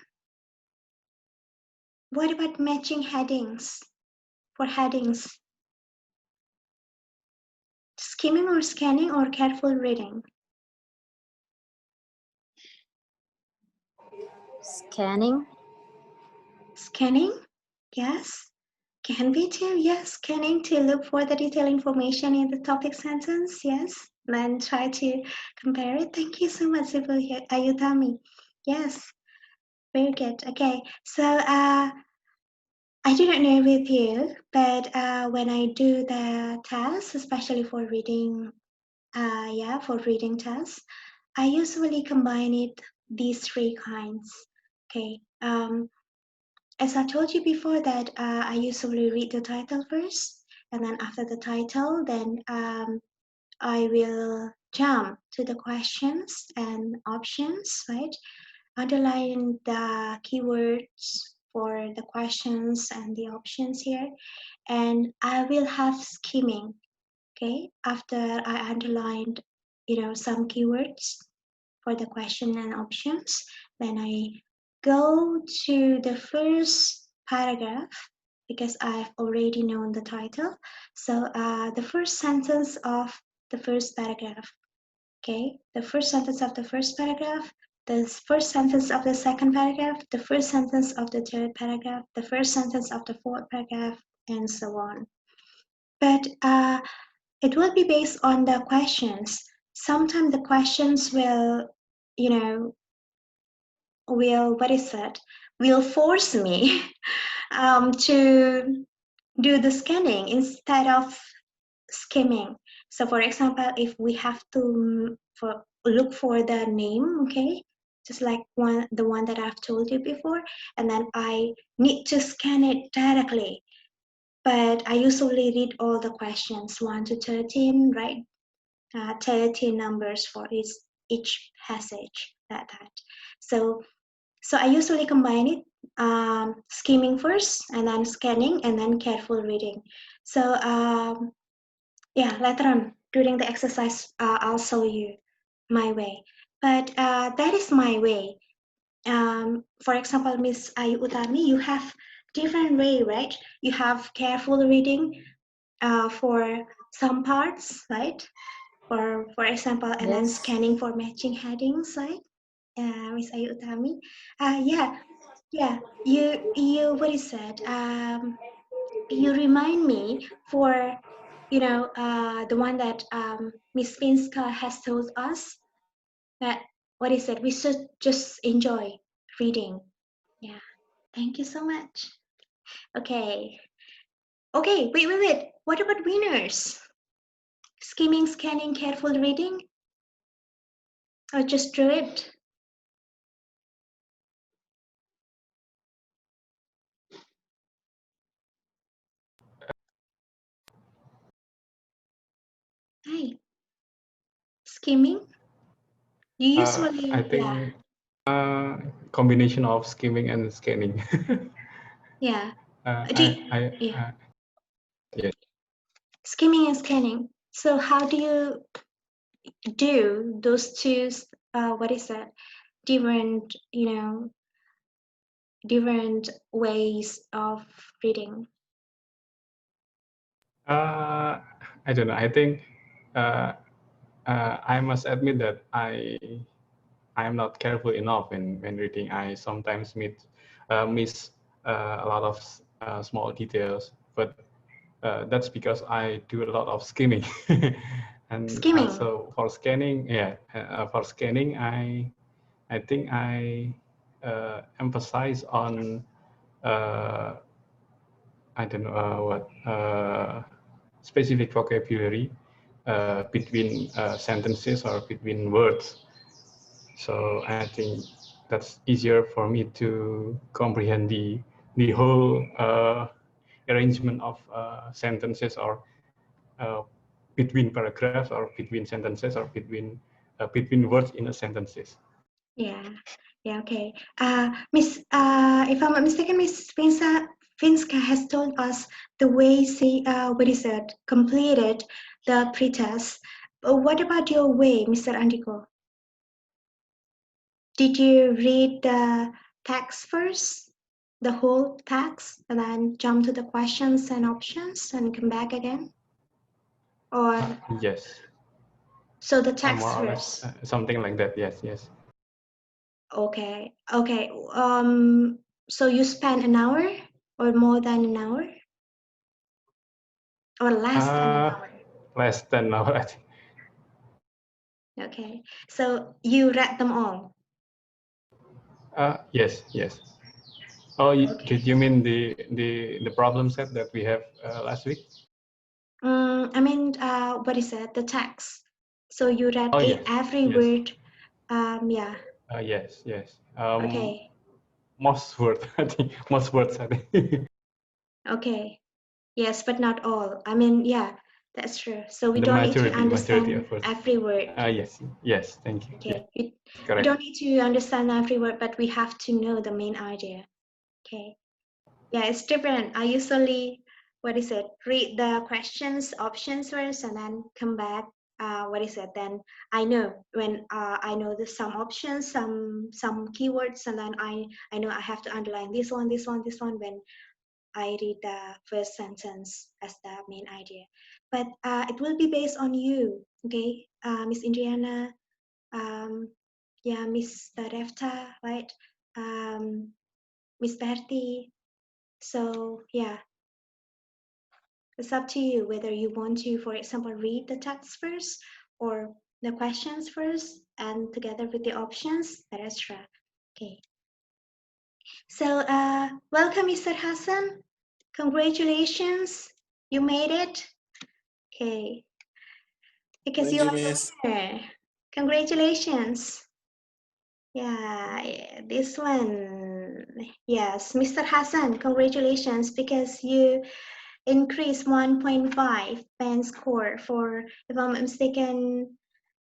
What about matching headings? For headings, skimming or scanning or careful reading? Scanning. Scanning? Yes. Can be too, yes. Scanning to look for the detailed information in the topic sentence, yes. Then try to compare it. Thank you so much, Ibu Ayutami. Yes, very good. Okay, so I do not know with you, but when I do the test, especially for reading, for reading tests, I usually combine it these three kinds. Okay. As I told you before that I usually read the title first, and then after the title, then I will jump to the questions and options, right? Underline the keywords for the questions and the options here, and I will have skimming. Okay, after I underlined, some keywords for the question and options, then I go to the first paragraph because I've already known the title. So the first sentence of the first paragraph, okay? The first sentence of the first paragraph, the first sentence of the second paragraph, the first sentence of the third paragraph, the first sentence of the fourth paragraph, and so on. But it will be based on the questions. Sometimes the questions will, will force me to do the scanning instead of skimming. So for example, if we have to look for the name, okay, just like the one that I've told you before, and then I need to scan it directly. But I usually read all the questions 1 to 13, right? 13 numbers for each passage, like that. So I usually combine it, skimming first, and then scanning, and then careful reading. So yeah, later on during the exercise, I'll show you my way. But that is my way. For example, Miss Ayu Utami, you have different way, right? You have careful reading for some parts, right? For example, and then Yes. scanning for matching headings, right? Miss Ayu Utami. Yeah, you what is that? You remind me for the one that Miss Pinska has told us that what is it? We should just enjoy reading. Yeah, thank you so much. Okay, wait. What about winners? Skimming, scanning, careful reading, or just do it? Hey, skimming. You usually, I think combination of skimming and scanning. yeah. Yeah. Yes. Skimming and scanning. So how do you do those two? What is that? Different, different ways of reading. I don't know. I think I must admit that I am not careful enough when reading. I sometimes miss a lot of small details, but that's because I do a lot of skimming. And Skimming. also for scanning, for scanning, I think I emphasize on I don't know what specific vocabulary between sentences or between words. So I think that's easier for me to comprehend the whole arrangement of sentences or between paragraphs or between sentences or between words in a sentences. Yeah, yeah, okay. Miss, if I'm not mistaken, Miss Finska has told us the way she, what is it, completed the pretest. What about your way, Mr. Andiko? Did you read the text first, the whole text, and then jump to the questions and options and come back again? Or Yes. so the text More or less first? something like that. Yes. Okay, okay. So you spend an hour or more than an hour? Or less than an hour? Less than an hour, I think. Okay, so you read them all? Yes. Oh, Okay. did you mean the problem set that we have last week? I mean, what is it? The text. So you read Oh, yes. every Yes. word. Yeah. Yes. Okay. Most words, I think. Most words, I think. Okay. Yes, but not all. I mean, yeah, that's true. So we The don't need to majority understand of words. every word. Yes. Thank you. Okay. Yeah, We correct. don't need to understand every word, but we have to know the main idea. Okay. Yeah, it's different. I usually, what is it, read the questions, options first, and then come back. Then I know when I know the some options, some keywords, and then I know I have to underline this one when I read the first sentence as the main idea. But it will be based on you, okay, Miss Indriana, yeah, Miss Refta, right, Miss Bertie. So yeah, it's up to you whether you want to, for example, read the text first or the questions first and together with the options, etc. Okay. So welcome, Mr. Hassan. Congratulations, you made it. Okay, because Thank you you, are the Miss. winner. Congratulations. Yeah, this one. Yes, Mr. Hassan, congratulations because you increased 1.5 pen score for, if I'm not mistaken,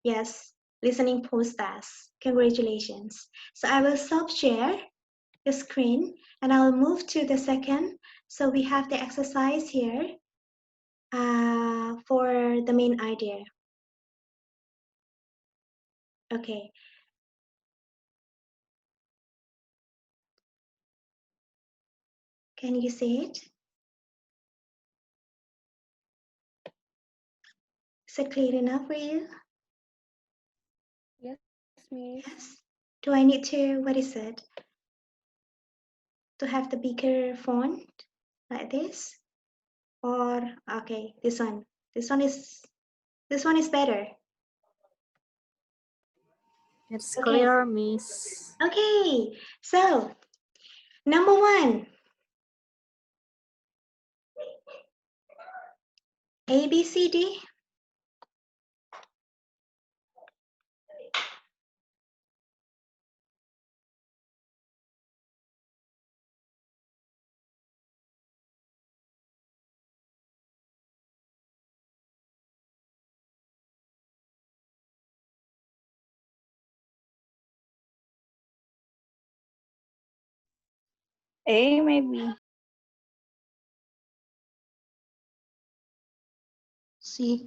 yes, listening post task. Congratulations. So I will stop share the screen and I'll move to the second. So we have the exercise here for the main idea. Okay. Can you see it? Is it clear enough for you? Yes, Miss. Yes. Do I need to, what is it? To have the bigger font like this? Or, okay, this one. This one is better. It's Okay. clear, Miss. Okay. So, number one. A, B, C, D. A maybe. C.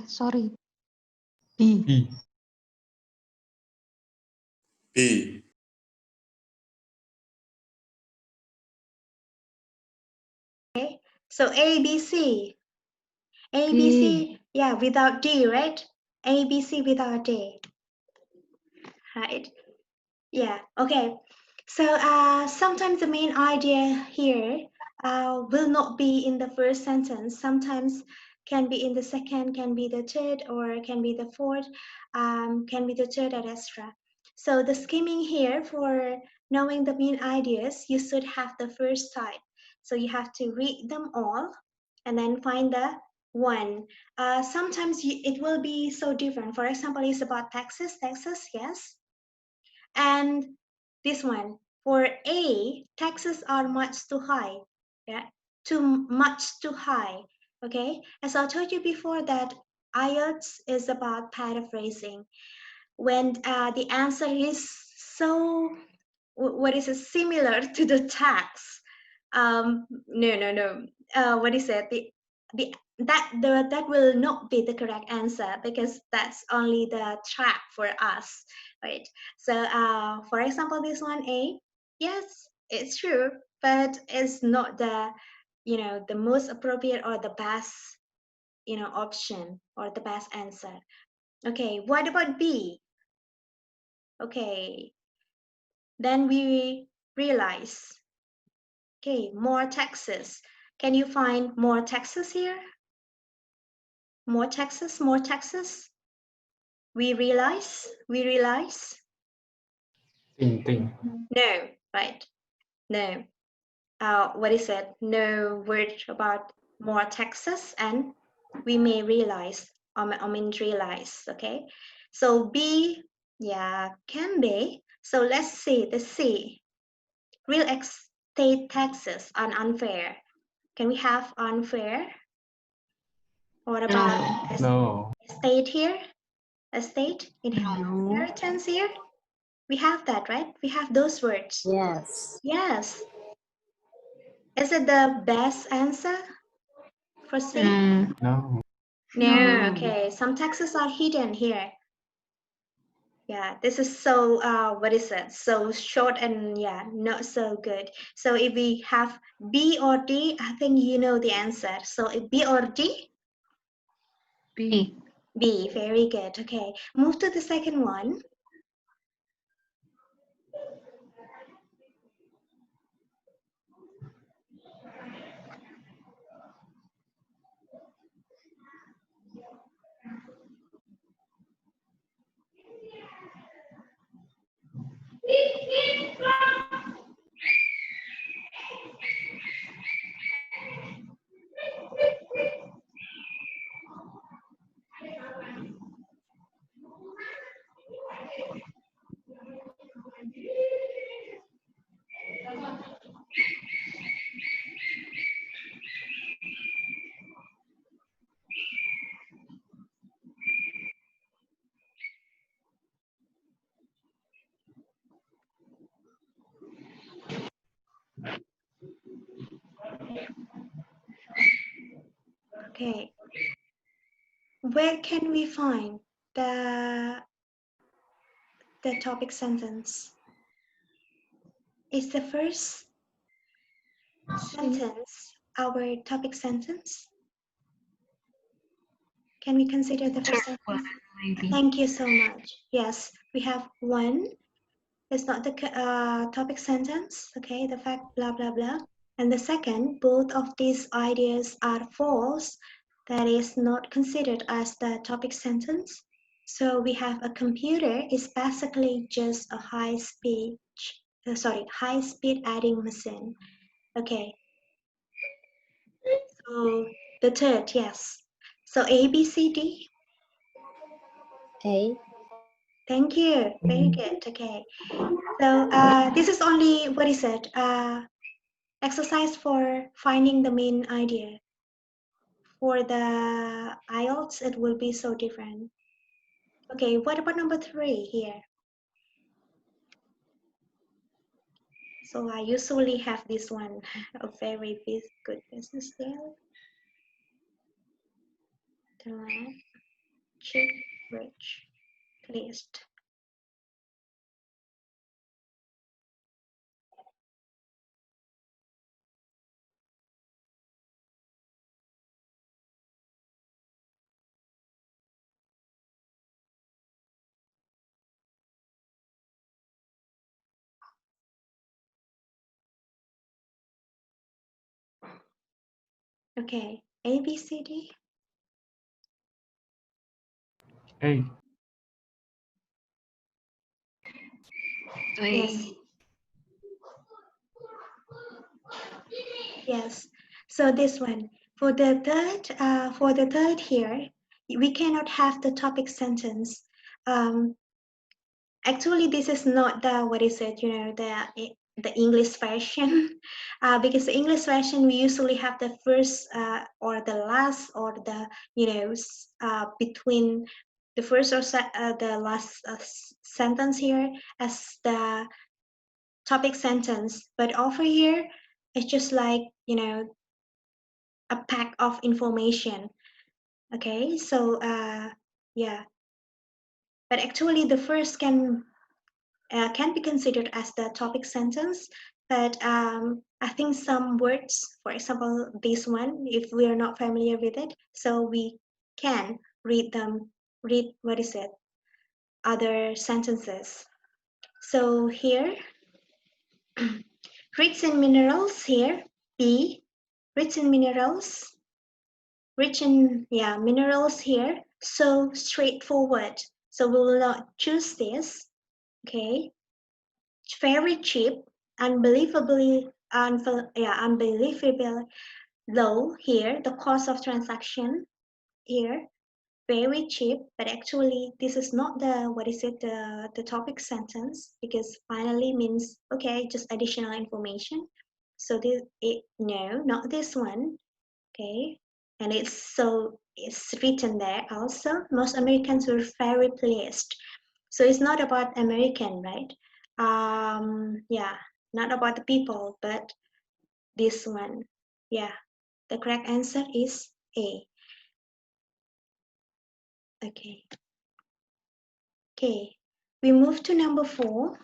Sorry. B. B. B. Okay. So A, B, C. A, B, B. C. Yeah, without D, right? A, B, C without D. Right? Yeah. Okay. So sometimes the main idea here will not be in the first sentence. Sometimes can be in the second, can be the third, or can be the fourth, can be the third, etc. So the skimming here for knowing the main ideas, you should have the first type. So you have to read them all and then find the one. Sometimes it will be so different. For example, it's about taxes, yes. And this one, for A, taxes are much too high. Yeah, too much too high. Okay, as I told you before that IELTS is about paraphrasing. When the answer is so, what is it, similar to the tax. No. What is it? That will not be the correct answer because that's only the trap for us, right? So, for example, this one A, yes, it's true, but it's not the, the most appropriate or the best, option or the best answer. Okay, what about B? Okay, then we realize, okay, more taxes. Can you find more taxes here? More taxes, more taxes. We realize. Ting. No, right? No. What is it? No word about more taxes, and we may realize. I mean realize. Okay. So B, yeah, can be. So let's see the C. Real estate taxes are unfair. Can we have unfair? What about No. estate here? Estate? No. Inheritance here? We have that, right? We have those words. Yes. Yes. Is it the best answer for C? No. No, okay. Some taxes are hidden here. Yeah, this is so, what is it? So short and yeah, not so good. So if we have B or D, I think you know the answer. So if B or D? B. B, very good. Okay, move to the second one. Okay, where can we find the topic sentence? Is the first sentence our topic sentence? Can we consider the first sentence? Maybe. Thank you so much. Yes, we have one. It's not the topic sentence. Okay, the fact blah blah blah. And the second, both of these ideas are false. That is not considered as the topic sentence. So we have a computer is basically just a high-speed adding machine. Okay. So the third, yes. So A, B, C, D. A. Thank you. Very good. Okay. So this is only, what is it? Exercise for finding the main idea. For the IELTS, it will be so different. Okay, what about number 3 here? So I usually have this one, a very good business deal. Direct, cheap, rich, list. Okay, A, B, C, D. A. Yes. Yes. So this one for the third here, we cannot have the topic sentence. Actually, this is not the what is it? You know the English version, because the English version we usually have the first or the last or the between the first or the last sentence here as the topic sentence, but over here it's just like a pack of information. Okay, so yeah, but actually the first can be considered as the topic sentence, but I think some words, for example this one, if we are not familiar with it, so we can read what is it, other sentences. So here rich in minerals, here B, rich in minerals, rich in minerals here, so straightforward, so we will not choose this. Okay, very cheap, unbelievably low here, the cost of transaction here, very cheap, but actually this is not the what is it, the topic sentence, because finally means okay, just additional information. So no, not this one. Okay, and it's written there also. Most Americans were very pleased. So it's not about American, right? Yeah, not about the people, but this one. Yeah, the correct answer is A. Okay. Okay, we move to number 4.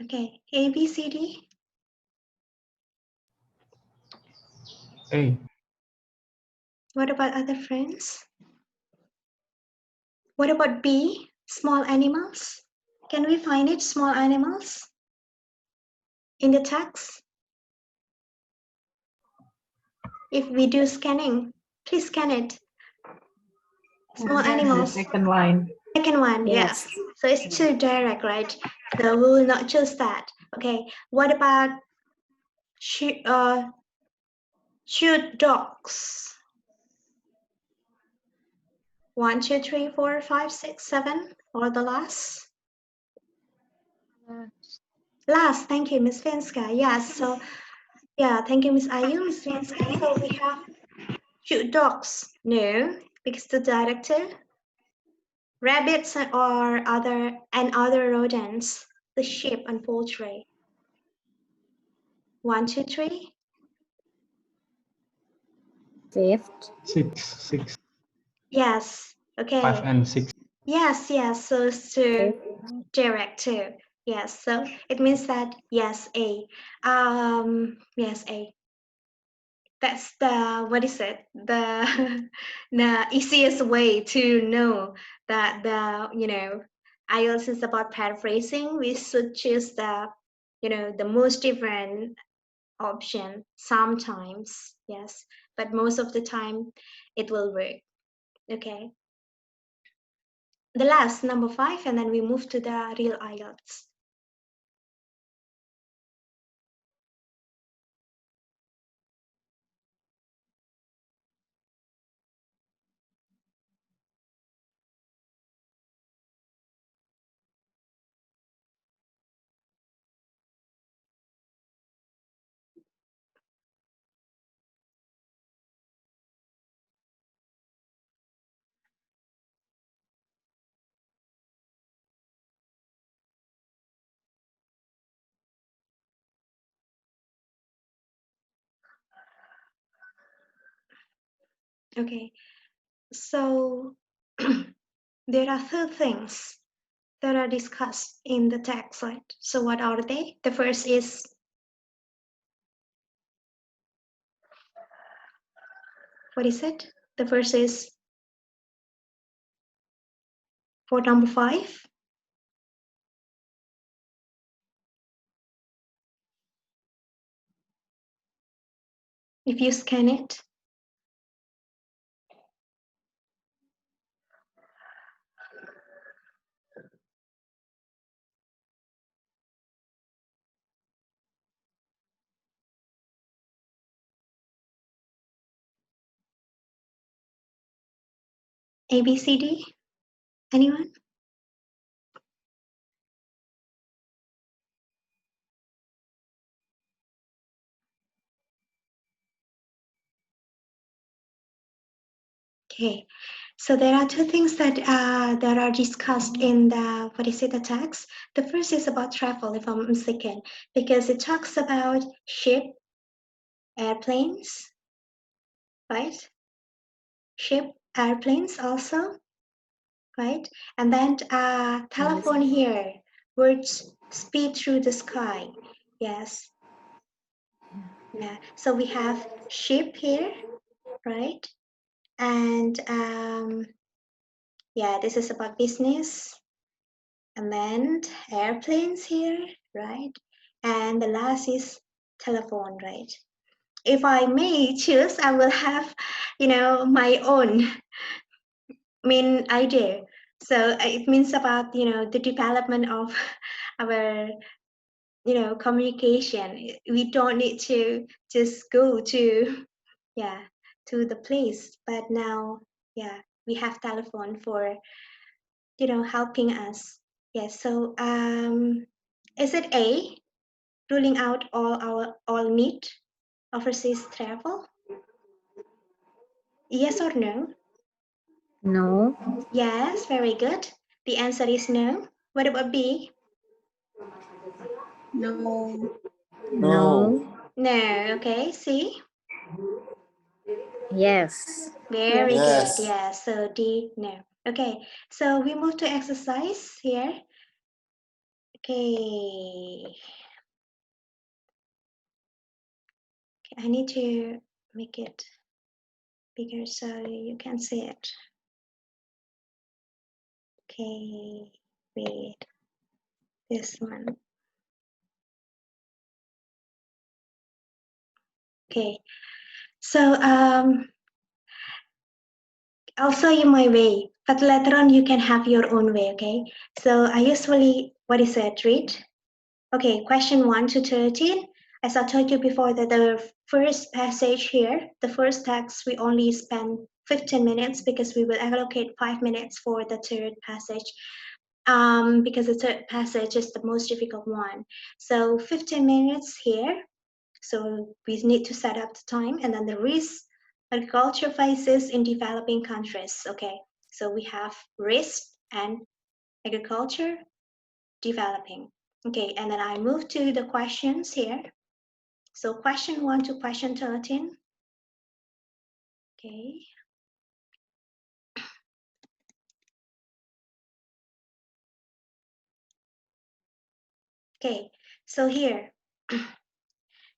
Okay, A, B, C, D. A. What about other friends? What about B, small animals? Can we find it, small animals, in the text? If we do scanning, please scan it. Small The animals. second line. Second one, Yes. yes. So it's too direct, right? So we will not choose that. Okay. What about shoot dogs? 1, 2, 3, 4, 5, 6, 7, or the last? Last. Thank you, Miss Finska. Yes. So yeah, thank you, Miss Ayu, Miss Finska. So we have shoot dogs. No, because the director. Rabbits or other rodents. The sheep and poultry. 1, 2, 3. Fifth. 6. Yes. 5 Okay. and 6. Yes. So it's to Fifth. direct too. Yes. So it means that yes, A. Yes, A. That's the what is it? The the easiest way to know that the IELTS is about paraphrasing. We should choose the most different option sometimes, yes, but most of the time it will work. Okay, the last number 5, and then we move to the real IELTS. Okay, so there are two things that are discussed in the text, right? So what are they? The first is, what is it? The first is for number 5. If you scan it, A, B, C, D, anyone? Okay, so there are two things that are discussed in the, what is it, the text. The first is about travel, if I'm not mistaken, because it talks about ship, airplanes, right? Ship, airplanes also, right? And then telephone here, words speed through the sky. Yes, yeah. So we have ship here, right? And yeah, this is about business. And then airplanes here, right? And the last is telephone, right? If I may choose, I will have, my own main idea. So it means about, the development of our, communication. We don't need to just go to, yeah, to the place. But now, yeah, we have telephone for, helping us. Yes. So is it A, ruling out all need overseas travel? Yes or no? No. Yes, very good. The answer is no. What about B? No. No. No. Okay. C? Yes. Very Yes. good. Yes. So D, no. Okay. So we move to exercise here. Okay. I need to make it bigger so you can see it. Okay. Wait. This one. Okay. So I'll show you my way, but later on you can have your own way, okay? So I usually, what is it, read? Okay, question 1 to 13. As I told you before that the first passage here, the first text, we only spend 15 minutes because we will allocate 5 minutes for the third passage. Because the third passage is the most difficult one. So 15 minutes here. So we need to set up the time, and then the risk agriculture faces in developing countries. Okay, so we have risk and agriculture developing. Okay, and then I move to the questions here. So question 1 to question 13. Okay. Okay, so here,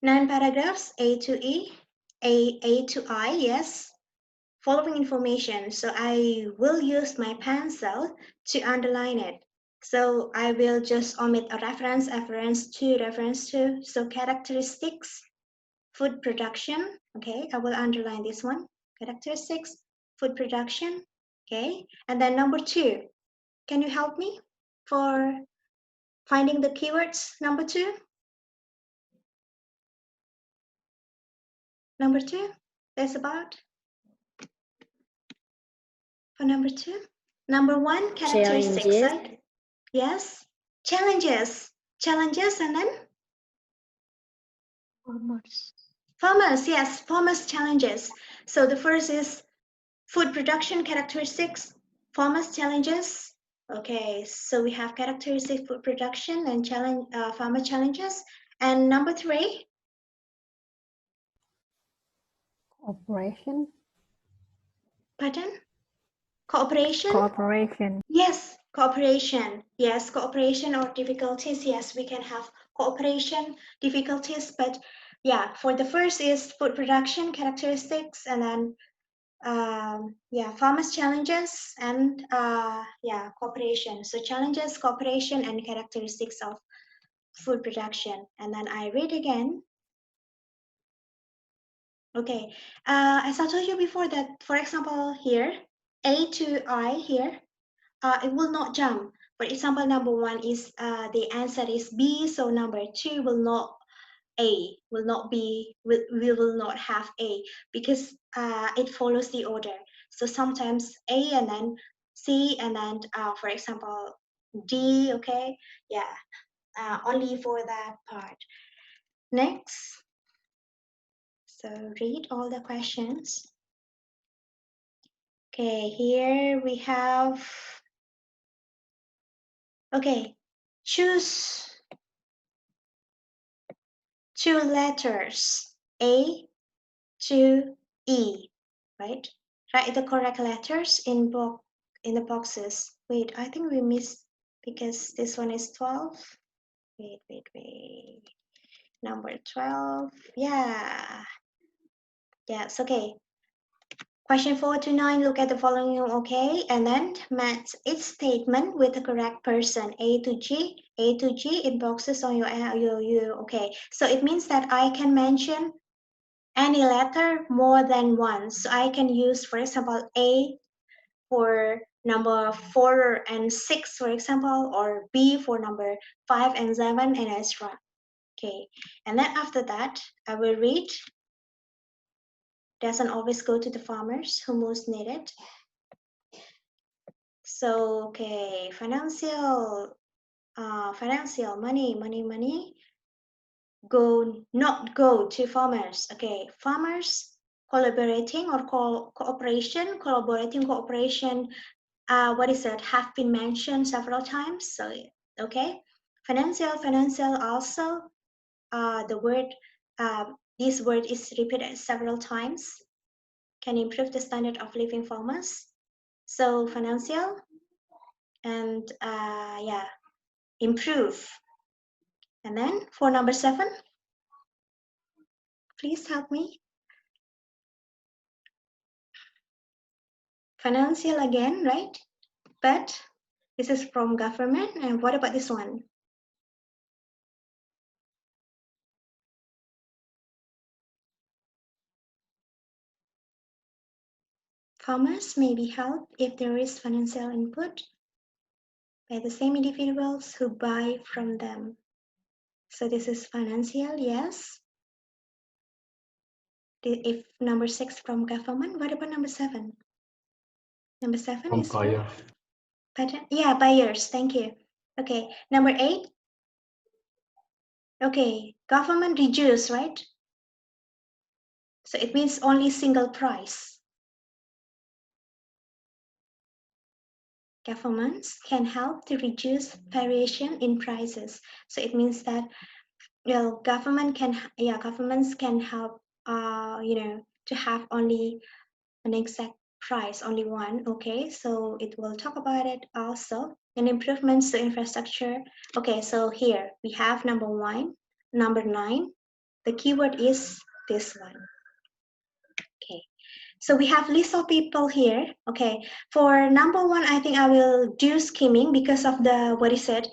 9 paragraphs, A to E, A to I, yes. Following information. So I will use my pencil to underline it. So I will just omit a reference, reference to. So characteristics, food production. Okay, I will underline this one. Characteristics, food production. Okay, and then number 2. Can you help me for finding the keywords? Number 2. Number 2. That's about for number 2. Number 1, characteristics, Challenges. right? Yes. Challenges. Challenges and then farmers. Yes, farmers challenges. So the first is food production characteristics, farmers challenges. Okay, so we have characteristic food production and challenge farmer challenges. And number 3, Operation. Pardon? Cooperation? Cooperation. Yes, cooperation. Yes, cooperation or difficulties. Yes, we can have cooperation, difficulties, but yeah, for the first is food production characteristics, and then yeah, farmers challenges, and yeah, cooperation. So challenges, cooperation, and characteristics of food production. And then I read again. Okay, as I told you before that, for example, here, A to I here, it will not jump. For example, number one is the answer is B, so number two will not A, will not be, we will not have A because it follows the order. So sometimes A and then C and then, for example, D, okay? Yeah, only for that part. Next, so read all the questions. Okay, here we have, okay, choose two letters, A to E, right? Write the correct letters in the boxes. Wait, I think we missed because this one is 12. Wait. Number 12. Yeah. Yes, okay. Question 4 to 9, look at the following, okay? And then match each statement with the correct person, A to G in boxes on your, okay. So it means that I can mention any letter more than once. So I can use, for example, A for number 4 and 6, for example, or B for number 5 and 7, and etc. Okay, and then after that, I will read. Doesn't always go to the farmers who most need it. So, okay, financial, money, not go to farmers. Okay, farmers collaborating or cooperation, cooperation, what is it, have been mentioned several times. So, okay, financial also, the word, this word is repeated several times, can improve the standard of living farmers. So financial and yeah, improve. And then for number 7, please help me. Financial again, right? But this is from government. And what about this one? Farmers may be helped if there is financial input by the same individuals who buy from them. So this is financial, yes. If number 6 from government, what about number 7? Number 7 From is for buyers. pattern. Yeah, buyers. Thank you. Okay, number 8. Okay, government reduce, right? So it means only single price. Governments can help to reduce variation in prices. So it means that, well, governments can help, to have only an exact price, only one. Okay, so it will talk about it also. And improvements to infrastructure. Okay, so here we have number 9. The keyword is this one. Okay, so we have list of people here. Okay, for number 1, I think I will do skimming because of the, what is it?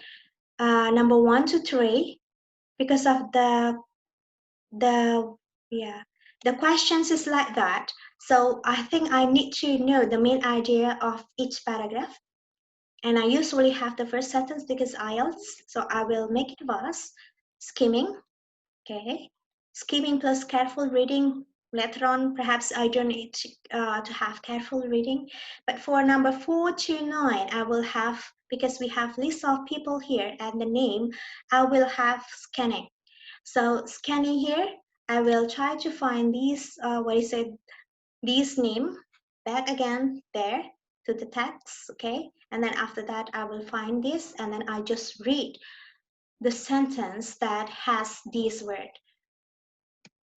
Number 1 to 3, because of the questions is like that. So I think I need to know the main idea of each paragraph. And I usually have the first sentence because IELTS, so I will make it fast. Skimming, okay. Skimming plus careful reading. Later on, perhaps I don't need to have careful reading. But for number 4 to 9, I will have, because we have list of people here and the name, I will have scanning. So scanning here, I will try to find these, these name, back again there to the text, okay? And then after that, I will find this, and then I just read the sentence that has this word,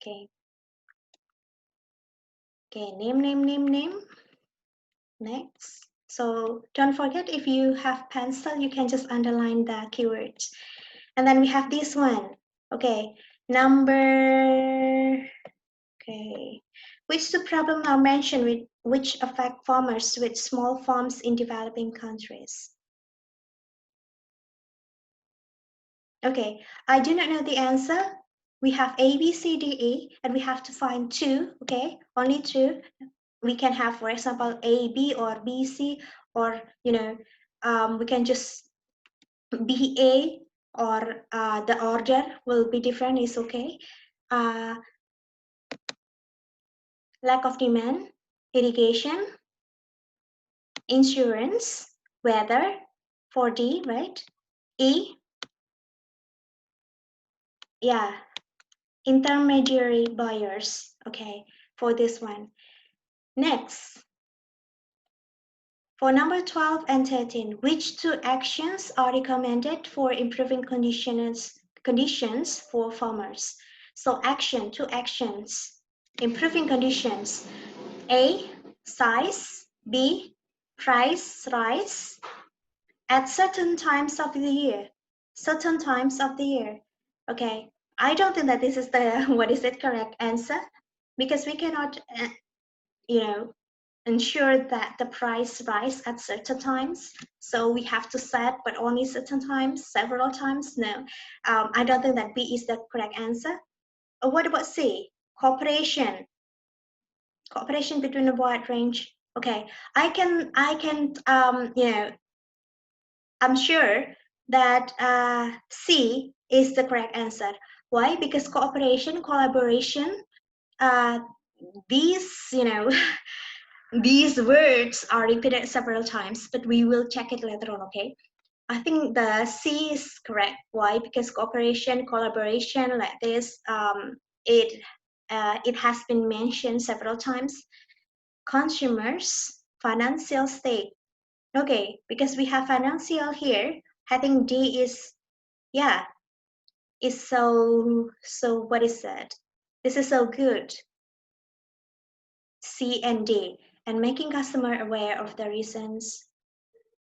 okay? Okay, name. Next. So don't forget, if you have pencil, you can just underline the keywords. And then we have this one. Okay, number, okay. Which two problems are mentioned with which affect farmers with small farms in developing countries? Okay, I do not know the answer. We have A, B, C, D, E, and we have to find two, okay? Only two. We can have, for example, A, B, or B, C, or, we can just B, A, or the order will be different, is okay. Lack of demand, irrigation, insurance, weather, 4D, right? E, yeah, intermediary buyers, okay, for this one. Next, for number 12 and 13, which two actions are recommended for improving conditions for farmers? So two actions, improving conditions. A, size. B, price rise at certain times of the year. Certain times of the year. Okay, I don't think that this is the, what is it, correct answer? Because we cannot, ensure that the price rise at certain times. So we have to set, but only certain times, several times. No, I don't think that B is the correct answer. What about C? Cooperation between a wide range. Okay, I'm sure that C is the correct answer. Why? Because cooperation, collaboration, these, these words are repeated several times, but we will check it later on, okay? I think the C is correct. Why? Because cooperation, collaboration, like this, it has been mentioned several times. Consumers, financial state. Okay, because we have financial here. I think D is, yeah, is so, what is that? This is so good. C and D, and making customer aware of the reasons.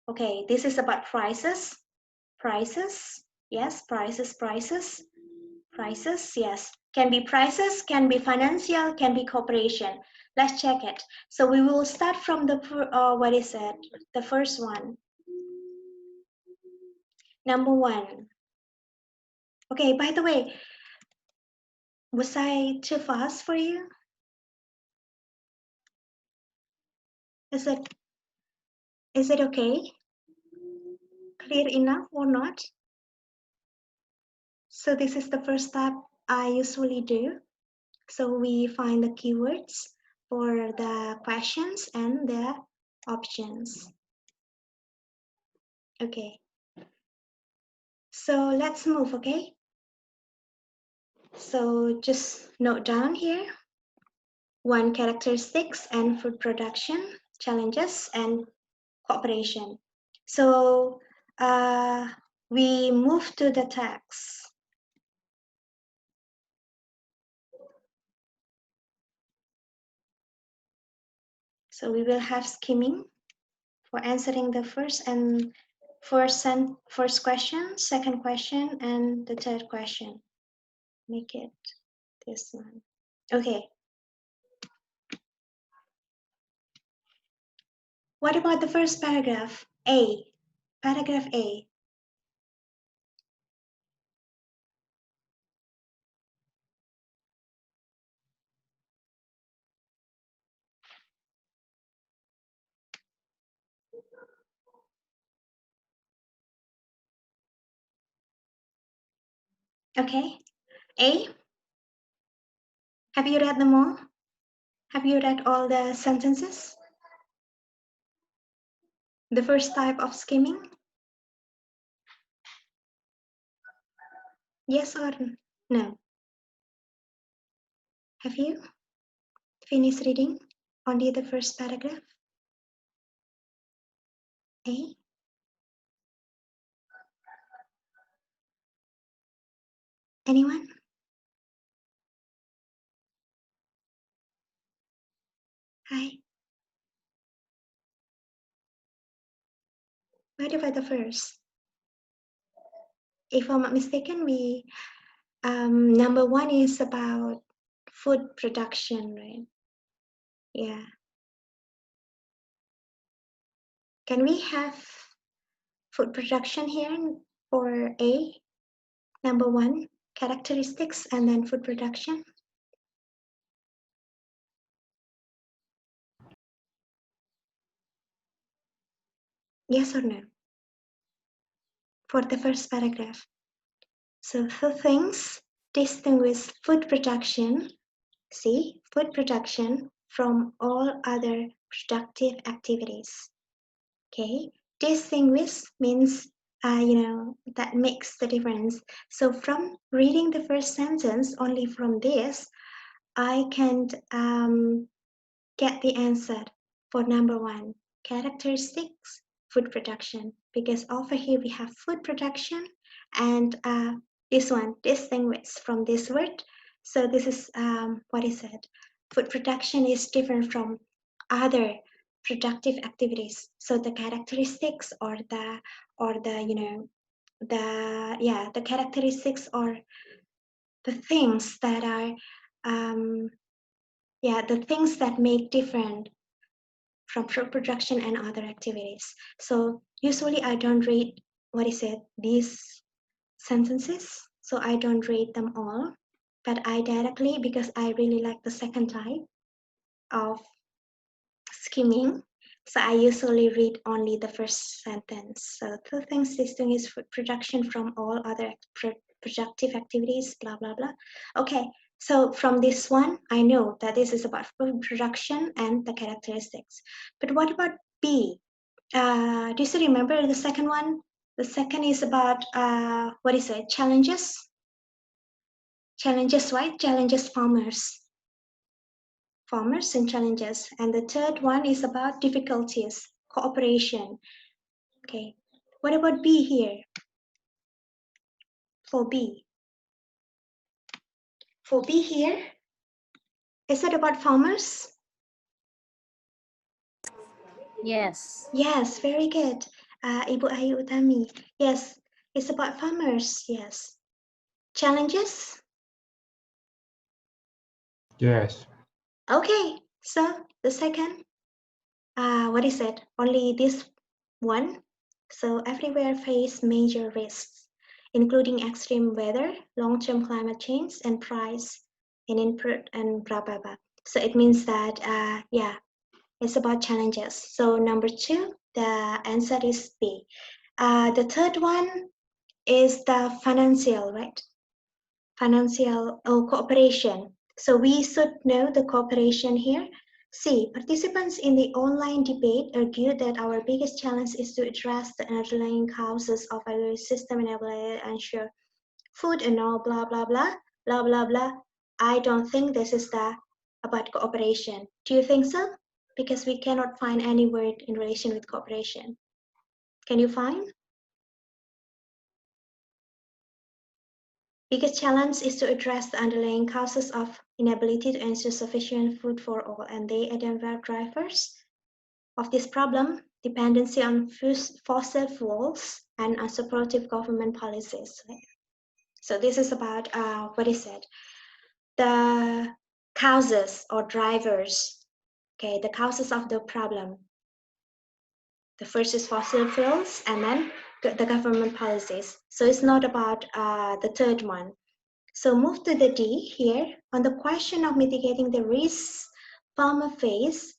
Okay, this is about prices. Prices, yes, prices, yes. Can be prices, can be financial, can be cooperation. Let's check it. So we will start from the, what is it? The first one. Number 1. Okay, by the way, was I too fast for you? Is it okay? Clear enough or not? So this is the first step I usually do. So we find the keywords for the questions and the options. Okay. So let's move, okay? So just note down here 1 characteristics and food production, challenges and cooperation. So we move to the text. So we will have skimming for answering the first question, second question, and the third question. Make it this one. Okay. What about the first paragraph? A. Paragraph A. Okay. A. Have you read them all? Have you read all the sentences? The first type of skimming? Yes or no? Have you finished reading only the first paragraph? A? Anyone? Hi. What about the first? If I'm not mistaken, we number one is about food production, right? Yeah. Can we have food production here for A? Number one, characteristics, and then food production. Yes or no? For the first paragraph. So the things distinguish food production, see, food production from all other productive activities. Okay, distinguish means, that makes the difference. So from reading the first sentence, only from this, I can get the answer for number one, characteristics, food production, because over here we have food production and this one, distinguish from this word. So this is, what is it? Food production is different from other productive activities. So the characteristics or the, the characteristics or the things that are, the things that make different from food production and other activities. So usually I don't read, these sentences. So I don't read them all, but I directly, because I really like the second type of skimming. So I usually read only the first sentence. So two things distinguish food production from all other productive activities, blah, blah, blah. Okay, so from this one, I know that this is about food production and the characteristics. But what about B? Do you still remember the second one? The second is about, challenges? Challenges, right? Challenges farmers. Farmers and challenges. And the third one is about difficulties, cooperation. Okay, what about B here? For B. For B here, is it about farmers? Yes. Yes, very good. Ibu Ayu Utami. Yes, it's about farmers. Yes. Challenges? Yes. Okay, so the second, what is it? Only this one. So everywhere face major risks, including extreme weather, long-term climate change, and price and input and blah blah blah. So it means that it's about challenges. So number two, the answer is B. The third one is the financial, right? Financial cooperation. So we should know the cooperation here. See, participants in the online debate argued that our biggest challenge is to address the underlying causes of our system and ensure food and all blah blah blah blah blah blah. I don't think this is about cooperation. Do you think so? Because we cannot find any word in relation with cooperation. Can you find? Biggest challenge is to address the underlying causes of inability to ensure sufficient food for all, and they identify drivers of this problem: dependency on fossil fuels and unsupportive government policies. Right? So this is about the causes or drivers. Okay, the causes of the problem. The first is fossil fuels, and then the government policies. So it's not about the third one. So move to the D here. On the question of mitigating the risks farmer face,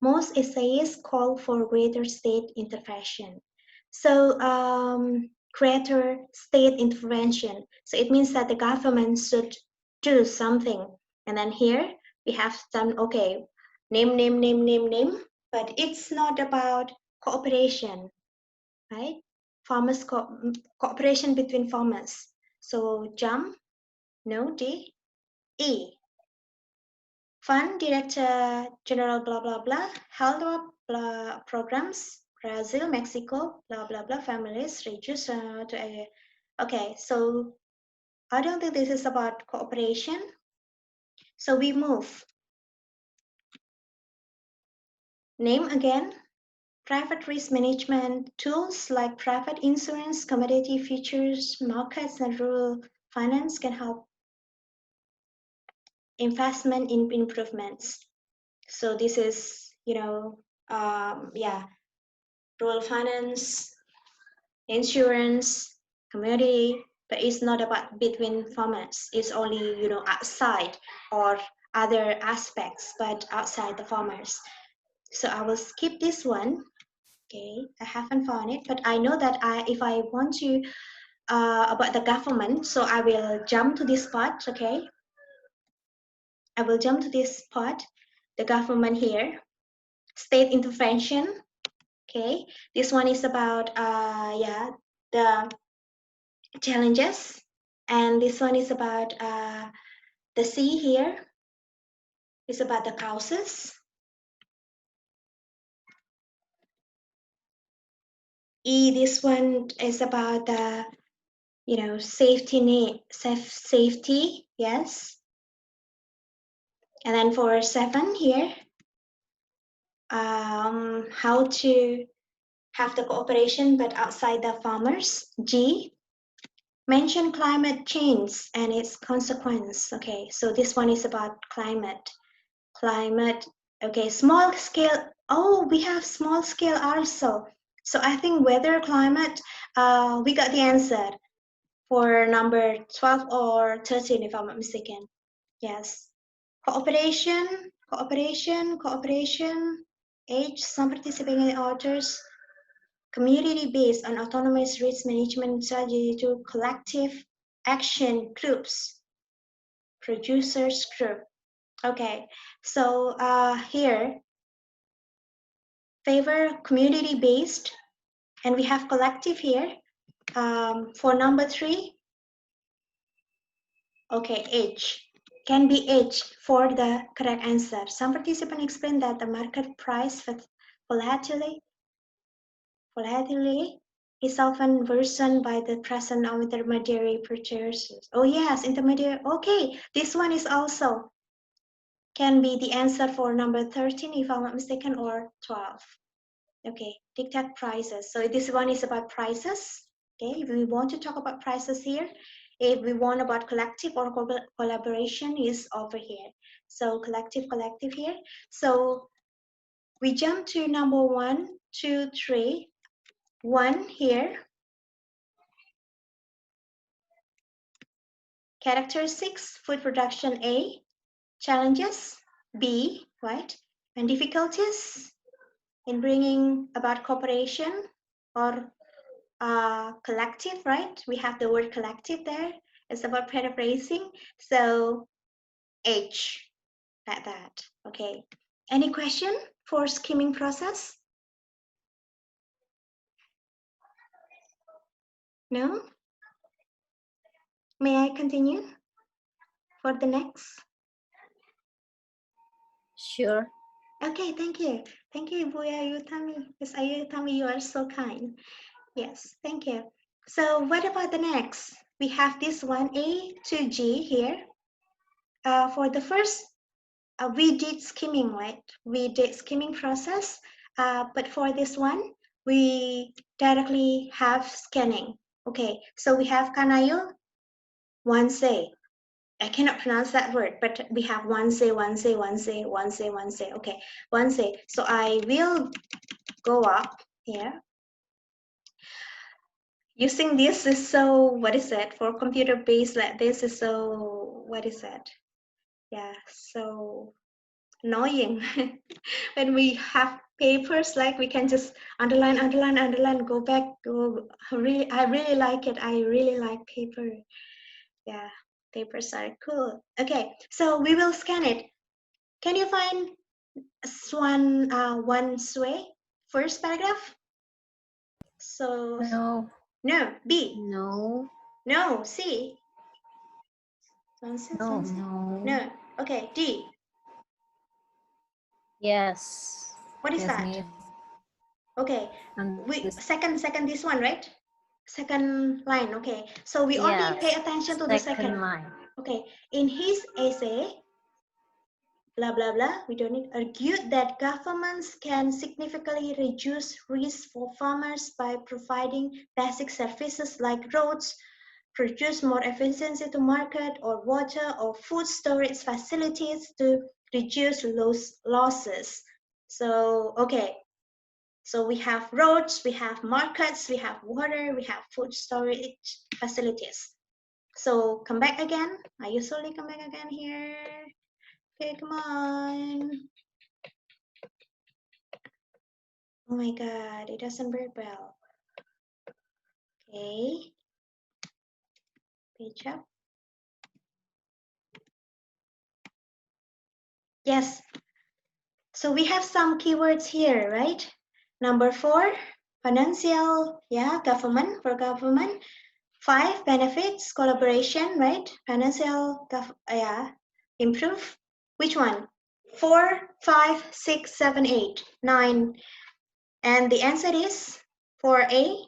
most essayists call for greater state intervention. So greater state intervention. So it means that the government should do something. And then here we have some, okay, name, but it's not about cooperation, right? Farmers cooperation between farmers. So jump. No, D. E. Fund Director General blah blah blah. Health programs. Brazil, Mexico, blah blah blah. Families reduce to a. Okay, so I don't think this is about cooperation. So we move. Name again. Private risk management tools like private insurance, commodity futures, markets, and rural finance can help investment in improvements. So this is, yeah, rural finance, insurance, commodity, but it's not about between farmers. It's only, outside or other aspects, but outside the farmers. So I will skip this one. Okay, I haven't found it, but I know that if I want to about the government, so I will jump to this part. Okay, I will jump to this part. The government here, state intervention. Okay, this one is about yeah, the challenges, and this one is about the C here. It's about the causes. E, this one is about the safety, yes. And then for 7 here, how to have the cooperation but outside the farmers. G, mention climate change and its consequence. Okay, so this one is about climate. Okay, small scale. Oh, we have small scale also. So I think weather, climate, we got the answer for number 12 or 13 if I'm not mistaken. Yes. Cooperation. H, some participating authors. Community-based and autonomous risk management strategy to collective action groups. Producers group. Okay, so here, favor community-based, and we have collective here. For number 3, okay, H. Can be H for the correct answer. Some participants explained that the market price volatility is often worsened by the presence of intermediary purchasers. Oh yes, intermediary. Okay, this one is also can be the answer for number 13 if I'm not mistaken, or 12. Okay, dictate prices. So this one is about prices. Okay, if we want to talk about prices here, if we want about collective or collaboration is over here. So collective here. So we jump to number 1, 2, 3. 1 here. Characteristics, food production A. Challenges B, right? And difficulties in bringing about cooperation or collective, right? We have the word collective there. It's about paraphrasing. So H, like that. Okay. Any question for skimming process? No? May I continue for the next? Sure. Okay, thank you. Thank you, Ibu Ayutami. Yes, Ayutami, you are so kind. Yes, thank you. So what about the next? We have this one, A to G here. For the first, we did skimming, right? We did skimming process, but for this one, we directly have scanning. Okay, so we have Kanayo, Wanse. I cannot pronounce that word, but we have Wanse. Okay, Wanse. So I will go up here. Using this is so, what is it, for computer based like this is so, what is it? Yeah, so annoying. When we have papers, like we can just underline, go back. I really like it. I really like paper. Yeah, papers are cool. Okay, so we will scan it. Can you find one sway first paragraph? So no, B. No. No, C. No. No. Okay, D. Yes. What is Yes, that? Miss. Okay, And we this, second this one, right? Second line. Okay, so we only Yes. pay attention to the second. line. Okay, in his essay, blah, blah, blah. We don't need argued that governments can significantly reduce risk for farmers by providing basic services like roads, produce more efficiency to market, or water or food storage facilities to reduce losses. So, okay. So we have roads, we have markets, we have water, we have food storage facilities. So come back again. I usually come back again here. Okay, come on. Oh my God, it doesn't work well. Okay. Page up. Yes. So we have some keywords here, right? Number 4, financial, yeah, government, for government. 5, benefits, collaboration, right? Financial, yeah, improve. Which one? 4, 5, 6, 7, 8, 9. And the answer is 4A.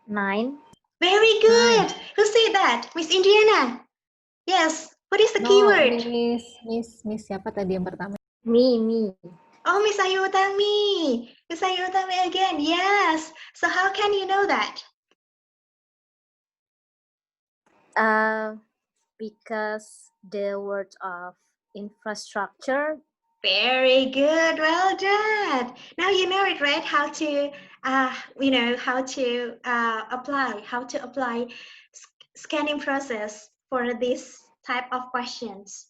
9. Very good. Who said that? Miss Indiana. Yes. What is the No, keyword? Miss siapa tadi yang pertama? Me. Oh, Miss Ayutami. Miss Ayutami again. Yes. So how can you know that? Because the word of infrastructure. Very good. Well done. Now you know it, right? How to, how to apply scanning process for this type of questions.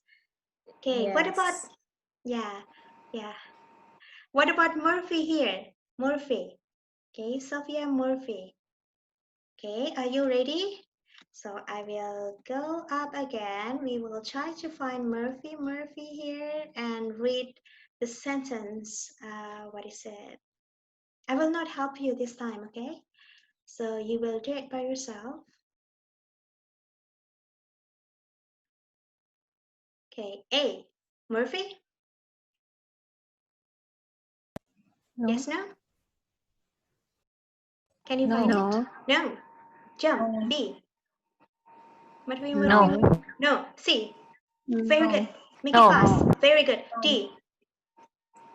Okay. Yes. What about, yeah. What about Murphy here? Murphy. Okay, Sophia Murphy. Okay, are you ready? So I will go up again. We will try to find Murphy here and read the sentence. What is it? I will not help you this time, okay? So you will do it by yourself. Okay, A, Murphy? No. Yes, no? Can you No. find No. it? No. Jump, No. B. Murphy, No. No, C. No. Very good. Make it No. fast. Very good. D.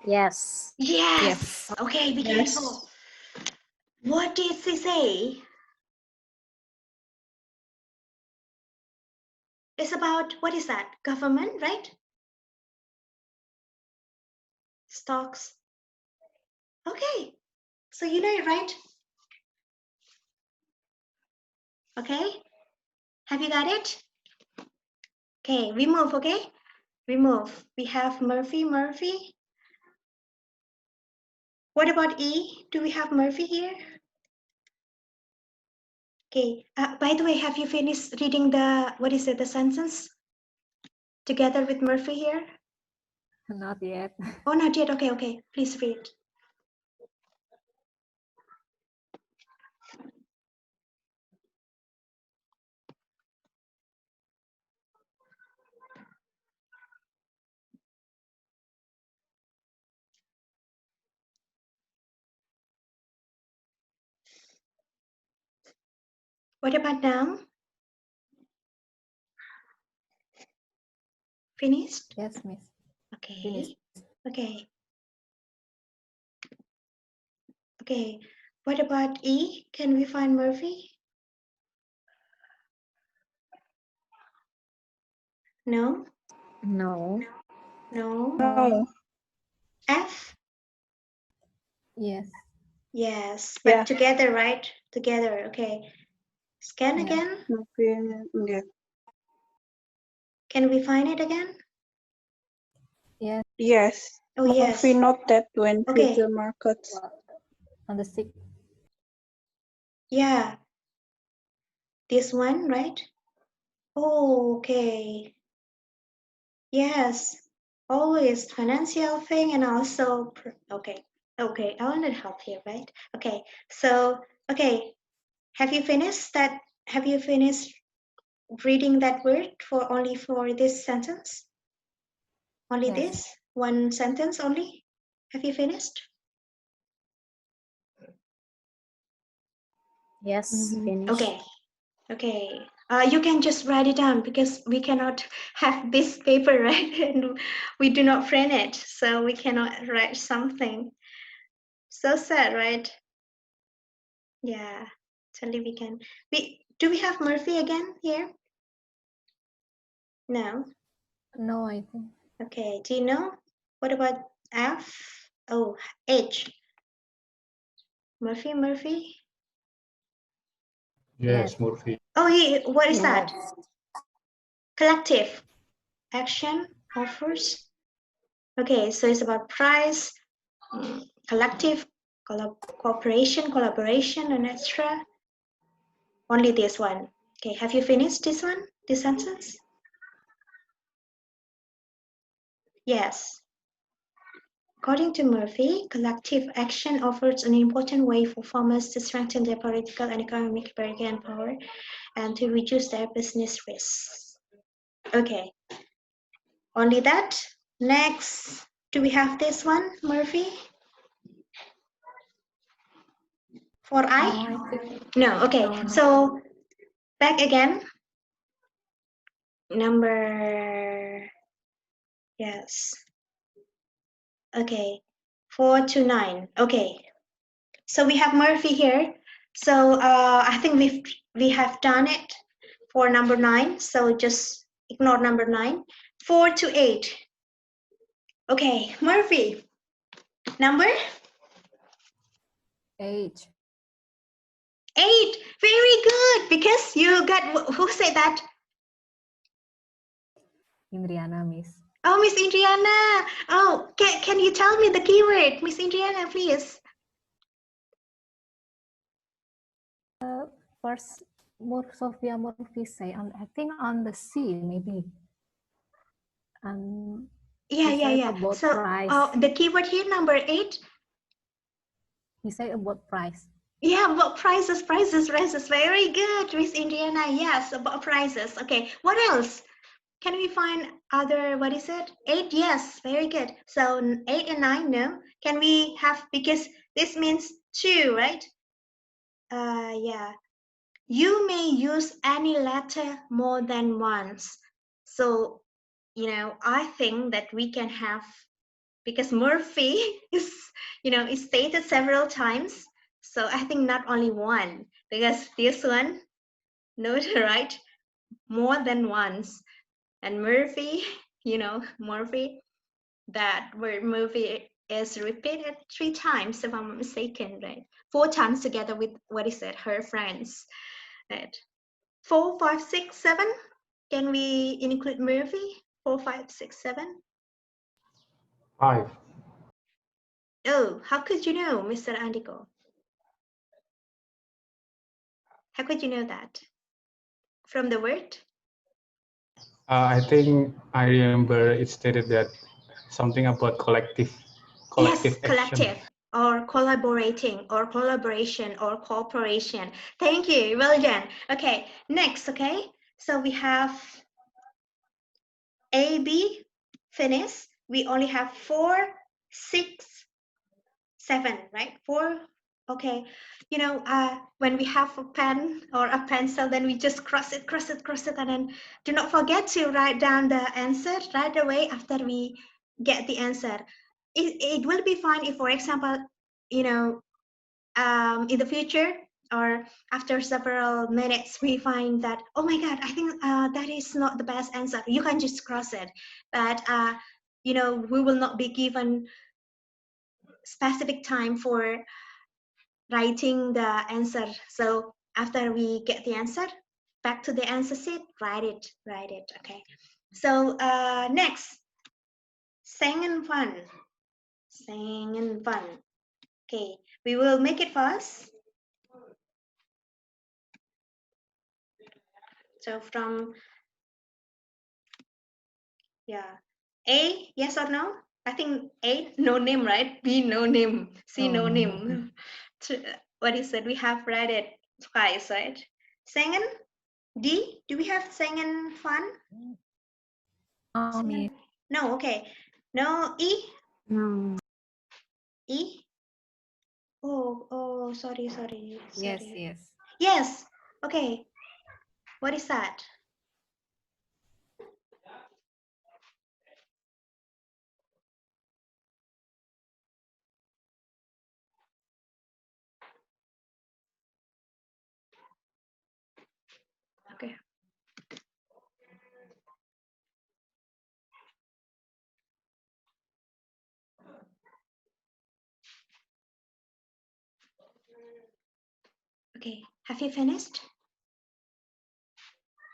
Yes. Yes. Okay, be Yes. careful. What did she say? It's about, what is that? Government, right? Stocks. Okay. So you know it, right? Okay. Have you got it? Okay, remove, okay? Remove. We have Murphy. What about E? Do we have Murphy here? Okay. By the way, have you finished reading the sentence together with Murphy here? Not yet. Oh, not yet. Okay. Please read. What about now? Finished? Yes, Miss. Okay. Finished. Okay. Okay. What about E? Can we find Murphy? No? No. No? No. F? Yes. Yes, but Yeah. together, right? Together, okay. Scan Yeah. again. Yeah. Can we find it again? Yes. Yes. Oh, yes. Murphy not that when Okay. future markets. On the 6th. Yeah. This one, right? Oh, okay. Yes. Always financial thing and also, okay. Okay, I want to help here, right? Okay, so, okay. Have you finished that? Have you finished reading that word only for this sentence? Only Yes. this? One sentence only? Have you finished? Yes. Finished. Okay. You can just write it down because we cannot have this paper, right? And we do not print it, so we cannot write something. So sad, right? Yeah, totally we can. Do we have Murphy again here? No. No, I think. Okay, do you know? What about F? Oh, H. Murphy? Yes, Murphy. Oh, yeah, what is that? Yes. Collective action offers. Okay, so it's about price, collective, cooperation, collaboration, and extra. Only this one. Okay, have you finished this one, this sentence? Yes. According to Murphy, collective action offers an important way for farmers to strengthen their political and economic bargaining power and to reduce their business risks. Okay, only that. Next, do we have this one, Murphy? For No, I? I think. No, okay. No. So back again. Number, yes. Okay, 4 to 9. Okay, so we have Murphy here. So I think we have done it for number 9. So just ignore number 9. 4 to 8. Okay, Murphy. Number 8. 8. Very good because you got, who said that? Indriana, Miss. Oh, Miss Indriana. Oh, can you tell me the keyword, Miss Indriana, please? First, Sophia Murphy say, I think on the sea, maybe. And he said Yeah. about So price. the keyword here, number 8. He said about price. Yeah, about prices. Very good, Miss Indiana. Yes, about prices. Okay, what else? Can we find other, what is it? 8, yes, very good. So 8 and 9, no? Can we have, because this means 2, right? Yeah. You may use any letter more than once. So, I think that we can have, because Murphy is stated several times. So I think not only one, because this one, note, right? More than once. And Murphy, Murphy, that word Murphy is repeated 3 times, if I'm not mistaken, right? 4 times together with, what is it, her friends, right? 4, 5, 6, 7. Can we include Murphy? 4, 5, 6, 7. 5. Oh, how could you know, Mr. Andiko? How could you know that? From the word? I think I remember it stated that something about collective Yes, action. collective or collaborating or collaboration or cooperation. Thank you. Well done. Okay, next, okay? So we have A, B, finish. We only have 4, 6, 7, right? 4. Okay. When we have a pen or a pencil, then we just cross it, and then do not forget to write down the answer right away after we get the answer. It will be fine if, for example, in the future or after several minutes we find that, oh my god, I think that is not the best answer. You can just cross it, but we will not be given specific time for writing the answer. So after we get the answer, back to the answer sheet, write it. Okay, so next, sang and fun. Okay, we will make it fast. So from, yeah, A, yes or no? I think A, no name, right? B, no name. C, no name. What is it? We have read it twice, right? Sangen? D, do we have Sangen fun? Me. No, okay. No, E? No. E? Oh, sorry. Yes. Yes, okay. What is that? Okay. Okay, have you finished?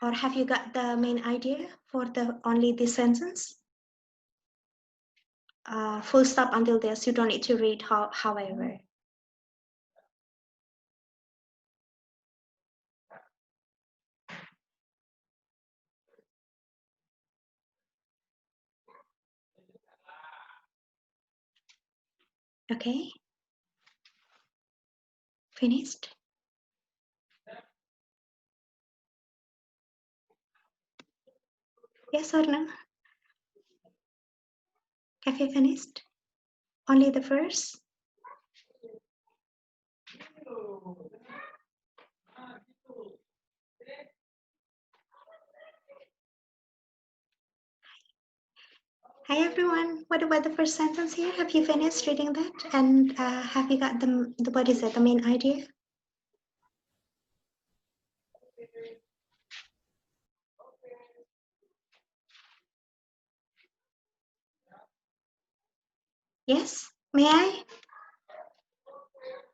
Or have you got the main idea for the only this sentence? Full stop until this, you don't need to read however. Okay. Finished? Yes or no? Have you finished? Only the first? Hi everyone, what about the first sentence here? Have you finished reading that? And have you got the what is it, the main idea? Yes? May I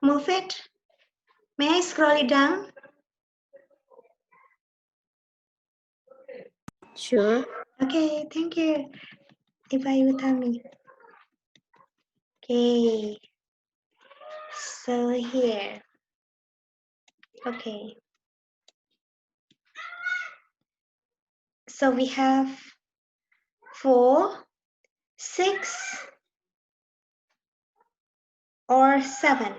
move it? May I scroll it down? Sure. Okay, thank you. If I will tell me. Okay, so here. Okay. So we have 4, 6, or 7.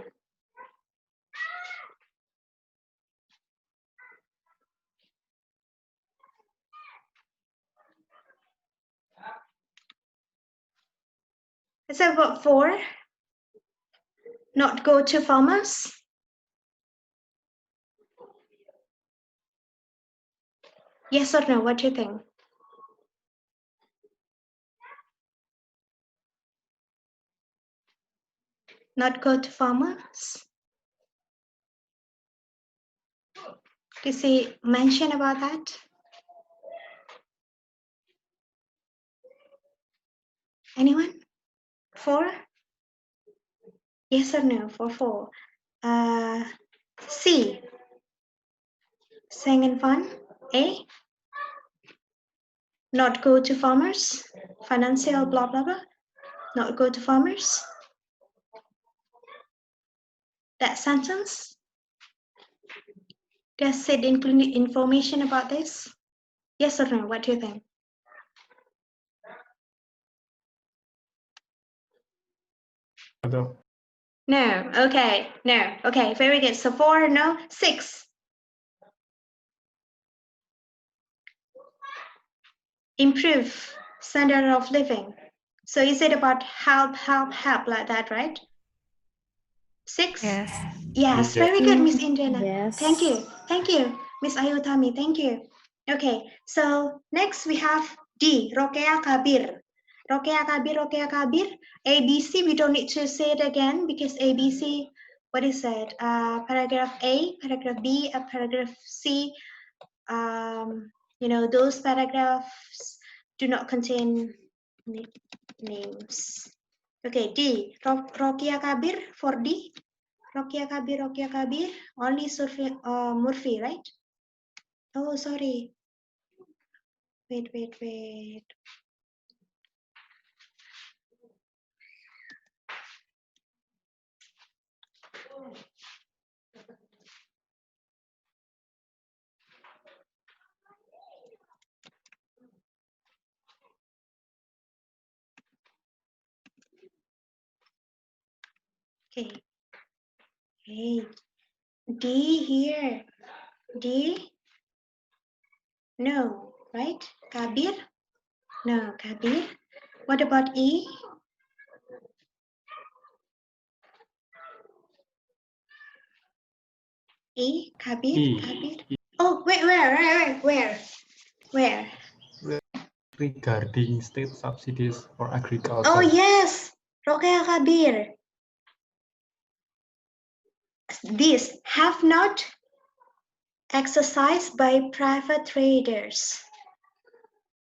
Is that what 4? Not go to farmers? Yes or no? What do you think? Not go to farmers? Did he mention about that? Anyone? 4? Yes or no for 4? C. Sing and fun. A. Not go to farmers. Financial blah blah blah. Not go to farmers. That sentence. Does it include information about this? Yes or no? What do you think? No. No. Okay. No. Okay. Very good. So 4, no. 6. Improve standard of living. So is it about help like that, right? 6? Yes. Yes, Yeah. very good, Miss Indiana. Yes. Thank you, Miss Ayutami. Thank you. Okay, so next we have D, Rokeya Kabir. Rokeya Kabir, Rokeya Kabir. ABC, we don't need to say it again because ABC, what is it? Paragraph A, paragraph B, paragraph C. Those paragraphs do not contain names. Okay, D, Rokeya Kabir for D. Rokia Kabir, only Murphy, right? Oh, sorry. Wait. Okay. Hey, D here. D? No, right? Kabir? No, Kabir. What about E? E? Kabir? E. Kabir? Oh, wait, where? Where? Regarding state subsidies for agriculture. Oh yes, Rokeya Kabir. This have not exercised by private traders.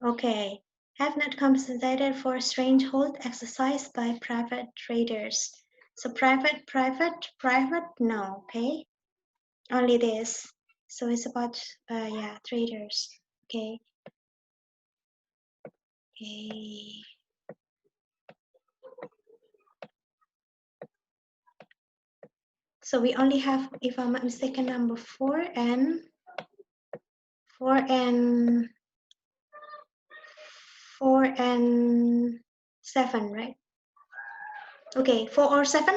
Okay, have not compensated for strange hold exercised by private traders. So private, no, okay? Only this. So it's about, yeah, traders, okay? Okay. So we only have, if I'm not mistaken, number 4 and 7, right? Okay, 4 or 7?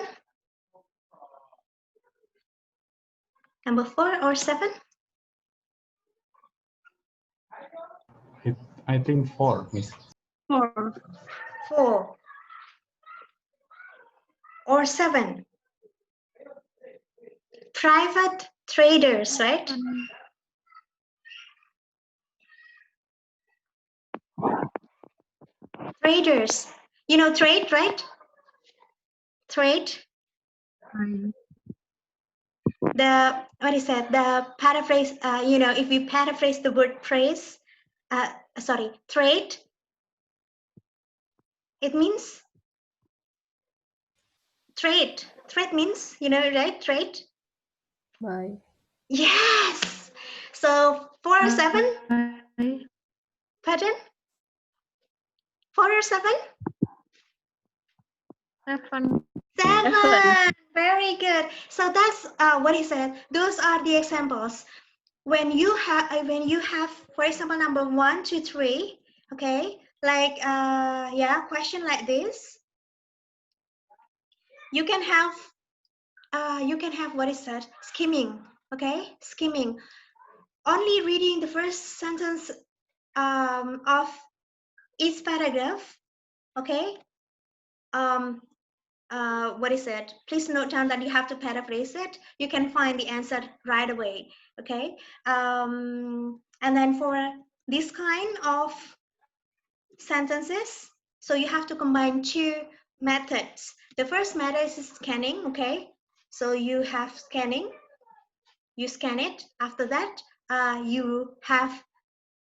Number 4 or 7? I think 4, Miss. 4. 4 or 7. Private traders, right? Traders. You know trade, right? Trade. The, what is that? The paraphrase, you know, if we paraphrase the word praise, trade, it means trade. Trade means, you know, right? Trade. Bye. Yes. So 4 or 7? Pardon? 4 or 7? 7. 7. Very good. So that's what he said. Those are the examples. When you have, for example, number 1 to 3, okay, like yeah, question like this, you can have what is that? Skimming, okay, skimming. Only reading the first sentence of each paragraph, okay. What is it? Please note down that you have to paraphrase it. You can find the answer right away, okay? And then for this kind of sentences, so you have to combine 2 methods. The first method is scanning, okay? So you have scanning, you scan it. After that, you have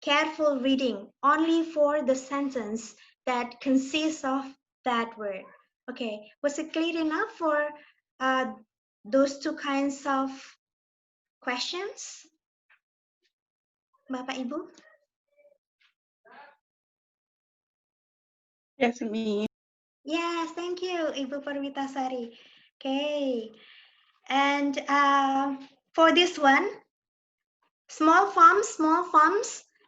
careful reading only for the sentence that consists of that word. Okay, was it clear enough for those 2 kinds of questions, Bapak Ibu? Yes, me. Yes, thank you, Ibu Parwitasari. Okay, and for this one, small farms.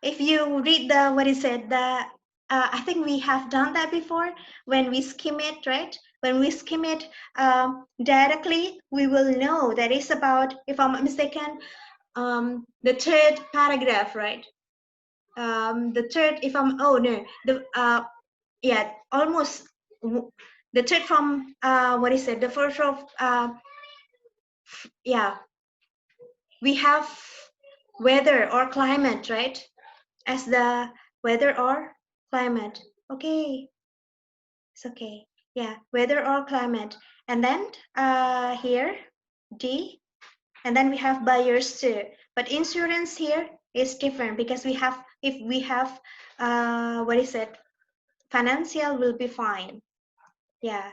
If you read the, what is it, the I think we have done that before when we skim it, right? When we skim it directly, we will know that it's about, if I'm not mistaken, the 3rd paragraph, right? The 3rd, if I'm, oh no, the yeah, almost the 3rd from what is it? The 1st of yeah, we have weather or climate, right? As the weather or climate. Okay, it's okay. Yeah, weather or climate. And then here, D, and then we have buyers too. But insurance here is different because we have, if we have, what is it? Financial will be fine. Yeah.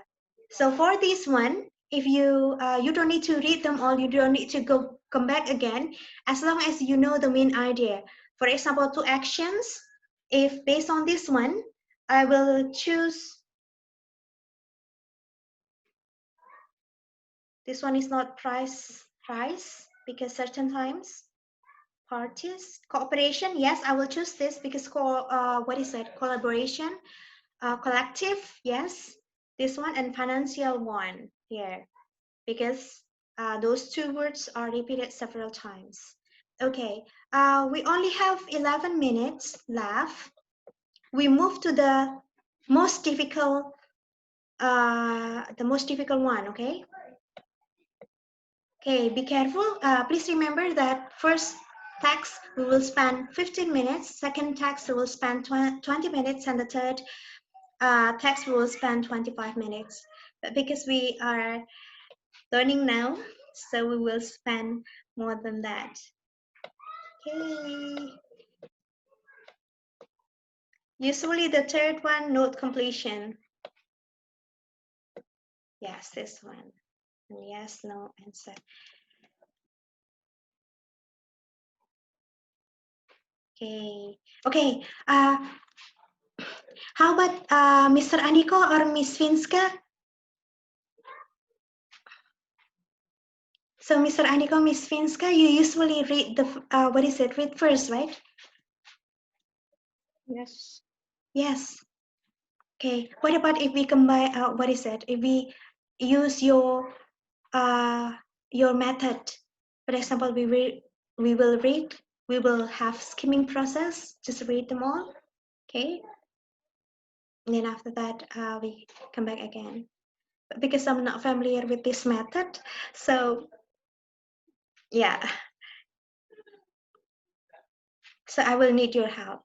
So for this one, if you you don't need to read them all, you don't need to come back again, as long as you know the main idea. For example, 2 actions. If based on this one, I will choose. This one is not price because certain times parties cooperation. Yes, I will choose this because what is it? Collaboration, collective. Yes, this one, and financial one here, because those 2 words are repeated several times. Okay, we only have 11 minutes left. We move to the most difficult one, okay? Okay, be careful. Please remember that first text, we will spend 15 minutes. Second text, we will spend 20 minutes. And the third text, we will spend 25 minutes. But because we are learning now, so we will spend more than that. Okay. Usually the third one, note completion. Yes, this one. And yes, no answer. Okay. Okay. How about Mr. Andiko or Miss Finska? So Mr. Andiko, Miss Finska, you usually read the what is it? Read first, right? Yes. Yes. Okay. What about if we combine? What is it? If we use your method, for example, we will read. We will have skimming process. Just read them all. Okay. And then after that, we come back again. But because I'm not familiar with this method, so yeah. So I will need your help.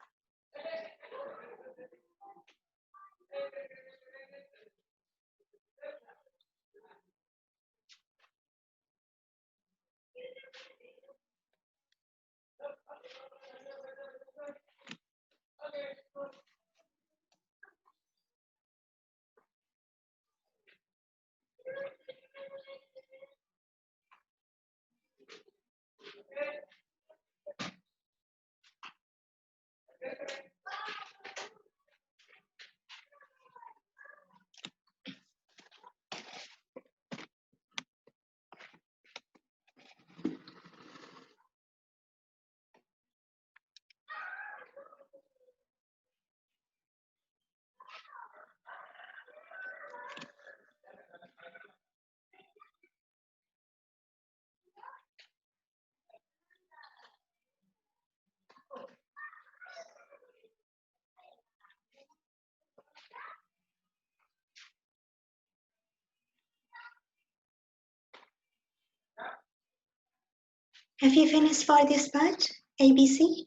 Have you finished for this part? ABC?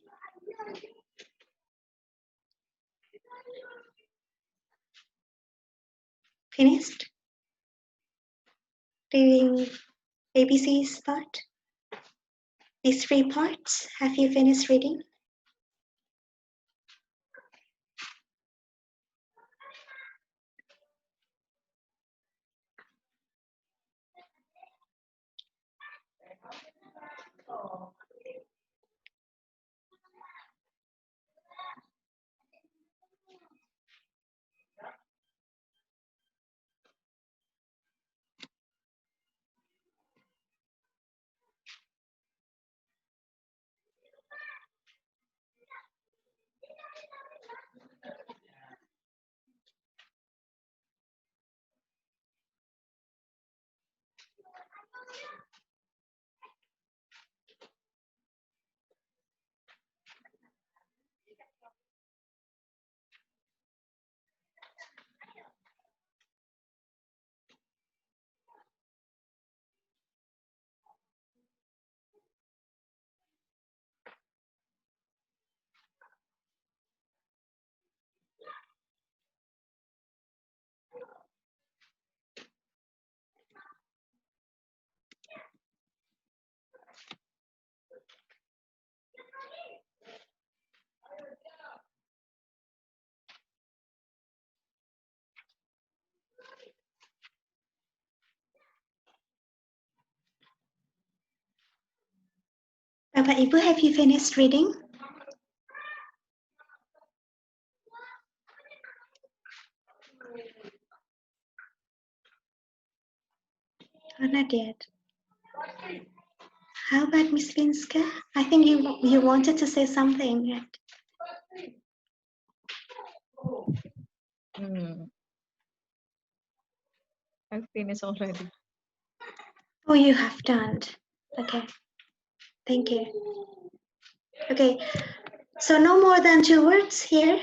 Finished? Reading ABC's part? These three parts, have you finished reading? Bapak Ibu, have you finished reading? Or not yet? How about Miss Finska? I think you wanted to say something. Right? I finished already. Oh, you have done. Okay. Thank you. Okay. So no more than 2 words here.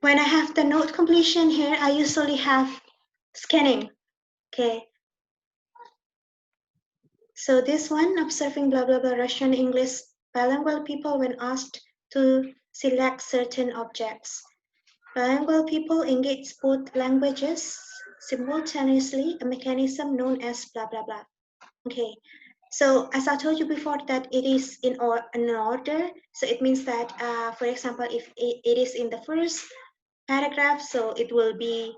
When I have the note completion here, I usually have scanning. Okay. So this one, observing blah blah blah Russian English bilingual people when asked to select certain objects. Bilingual people engage both languages simultaneously, a mechanism known as blah blah blah. Okay, so as I told you before that it is in an order, so it means that, for example, if it is in the first paragraph, so it will be,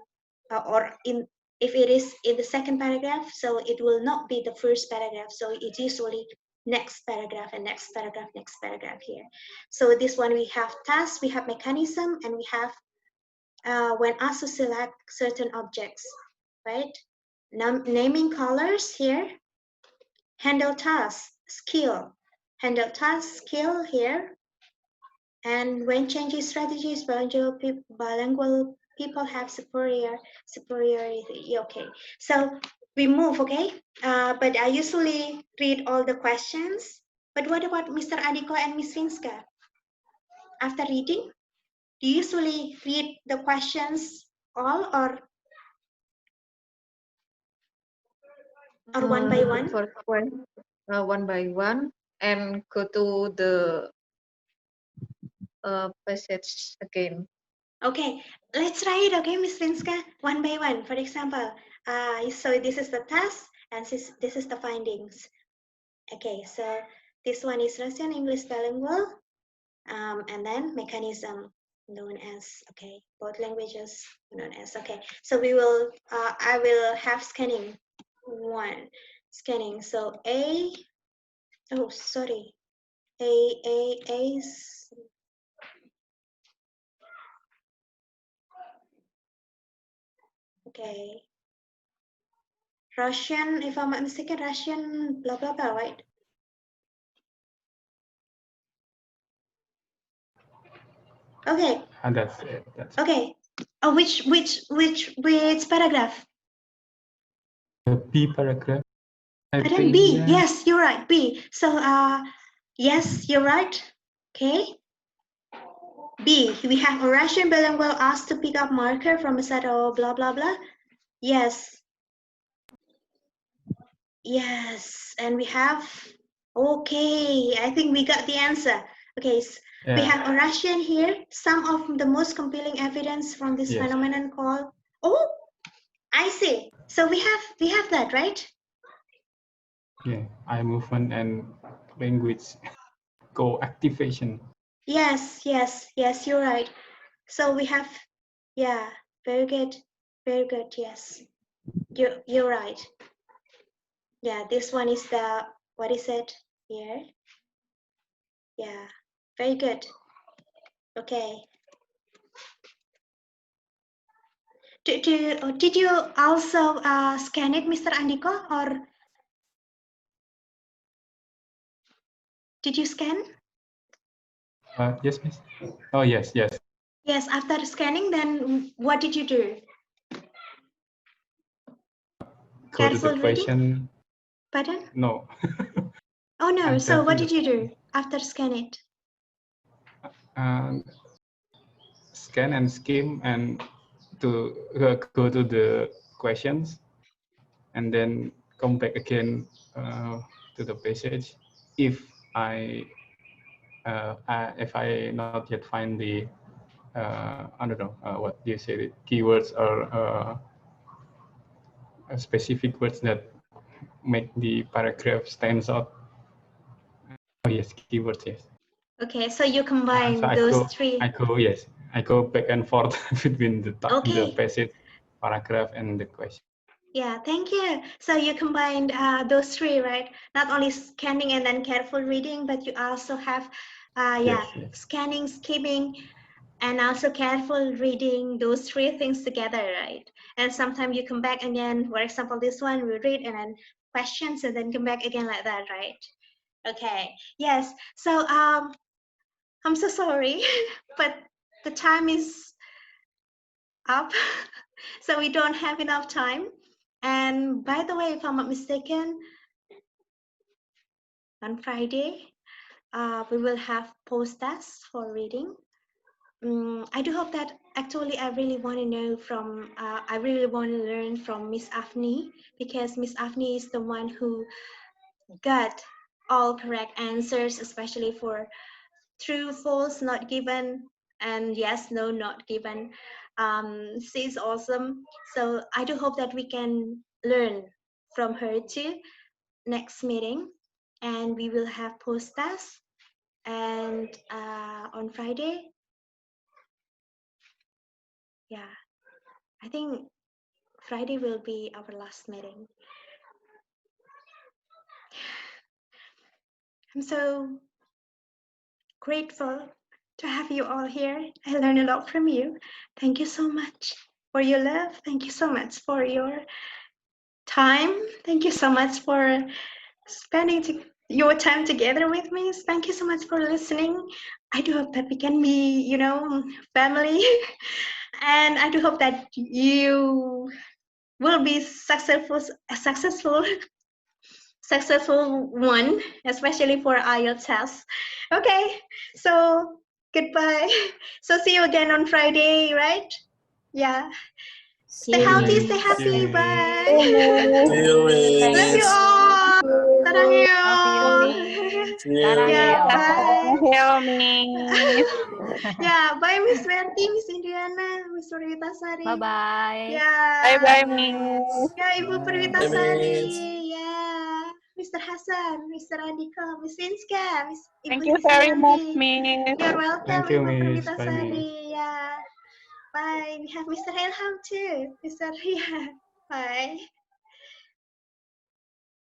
or in if it is in the second paragraph, so it will not be the first paragraph. So it's usually next paragraph and next paragraph, next paragraph here. So this one we have task, we have mechanism, and we have when asked to select certain objects, right? Naming colors here, handle task, skill, handle task, skill here, and when changing strategies, bilingual people have superiority. Okay, so we move, okay? But I usually read all the questions. But what about Mr. Adiko and Miss Finska? After reading, do you usually read the questions all or one by one? For one by one, and go to the passage again. Okay, let's try it, okay, Miss Finska? One by one. For example, so this is the task and this is the findings. Okay, so this one is Russian English bilingual, and then mechanism known as, okay, both languages known as, okay. So we will, I will have scanning one, scanning. So oh, sorry, A, okay. Russian, if I'm not mistaken, Russian, blah, blah, blah, right? Okay. And that's it. That's Okay. Oh, which paragraph? the B paragraph. I Pardon, think, B. yeah. Yes, you're right. B. So, yes, you're right. Okay. B. We have a Russian bilingual asked to pick up marker from a set of blah blah blah. Yes. Yes, and we have. Okay, I think we got the answer. Okay, we have a Russian here. Some of the most compelling evidence from this phenomenon called. Oh, I see. So we have that, right? Yeah, eye movement and language co-activation. Yes, you're right. So we have, yeah, very good, yes. You're right. Yeah, this one is the, what is it here? Yeah, very good. Okay. Did you also scan it, Mr. Andiko, or did you scan? Yes, miss. Oh, yes. Yes, after scanning, then what did you do? Go to the Careful question. reading? Pardon? No. Oh no, I'm so what typing did you do after scan it? Scan and skim and to go to the questions and then come back again to the passage if if I not yet find the I don't know what you say, the keywords or specific words that make the paragraph stands out. Oh yes, keywords, yes. Okay, so you So combine I those go, three. I go back and forth between the Okay. passage, paragraph, and the question. Yeah, thank you. So you combined those three, right? Not only scanning and then careful reading, but you also have, Yes. scanning, skimming, and also careful reading, those three things together, right? And sometimes you come back again, for example, this one we read and then questions and then come back again like that, right? Okay, yes. So I'm so sorry, but the time is up. So we don't have enough time. And by the way, if I'm not mistaken, on Friday, we will have post-tests for reading. I do hope that actually I really want to know from, I really want to learn from Miss Afni, because Miss Afni is the one who got all correct answers, especially for true, false, not given, and yes, no, not given. She's awesome. So I do hope that we can learn from her too next meeting, and we will have post test. And on Friday, yeah, I think Friday will be our last meeting. I'm so grateful to have you all here. I learned a lot from you. Thank you so much for your love. Thank you so much for your time. Thank you so much for spending your time together with me. Thank you so much for listening. I do hope that we can be, family. And I do hope that you will be successful one, especially for IELTS test. Okay, so goodbye. So see you again on Friday, right? Yeah. See Stay you, healthy, Miss. stay See you, happy. Miss. Bye. See you, Love you Miss. all. Love you, 사랑해요. Miss. See you. Yeah, 사랑해요. bye. Hello, Miss. Yeah, bye Miss Verti, Miss Indiana, Miss Perwitasari. Bye-bye. Yeah. Bye-bye, Miss. Ya, Ibu Bye, Miss. Perwitasari. Ya, Mr. Hasan, Mr. Andika, Miss Inska, Miss Ibu Thank you very much, Yusianti. Miss. You're welcome, Thank you, Ibu Miss. Bye, Miss. Perwitasari. Yeah. Bye. We have Mr. Ilham too. Mr. Yeah. Bye.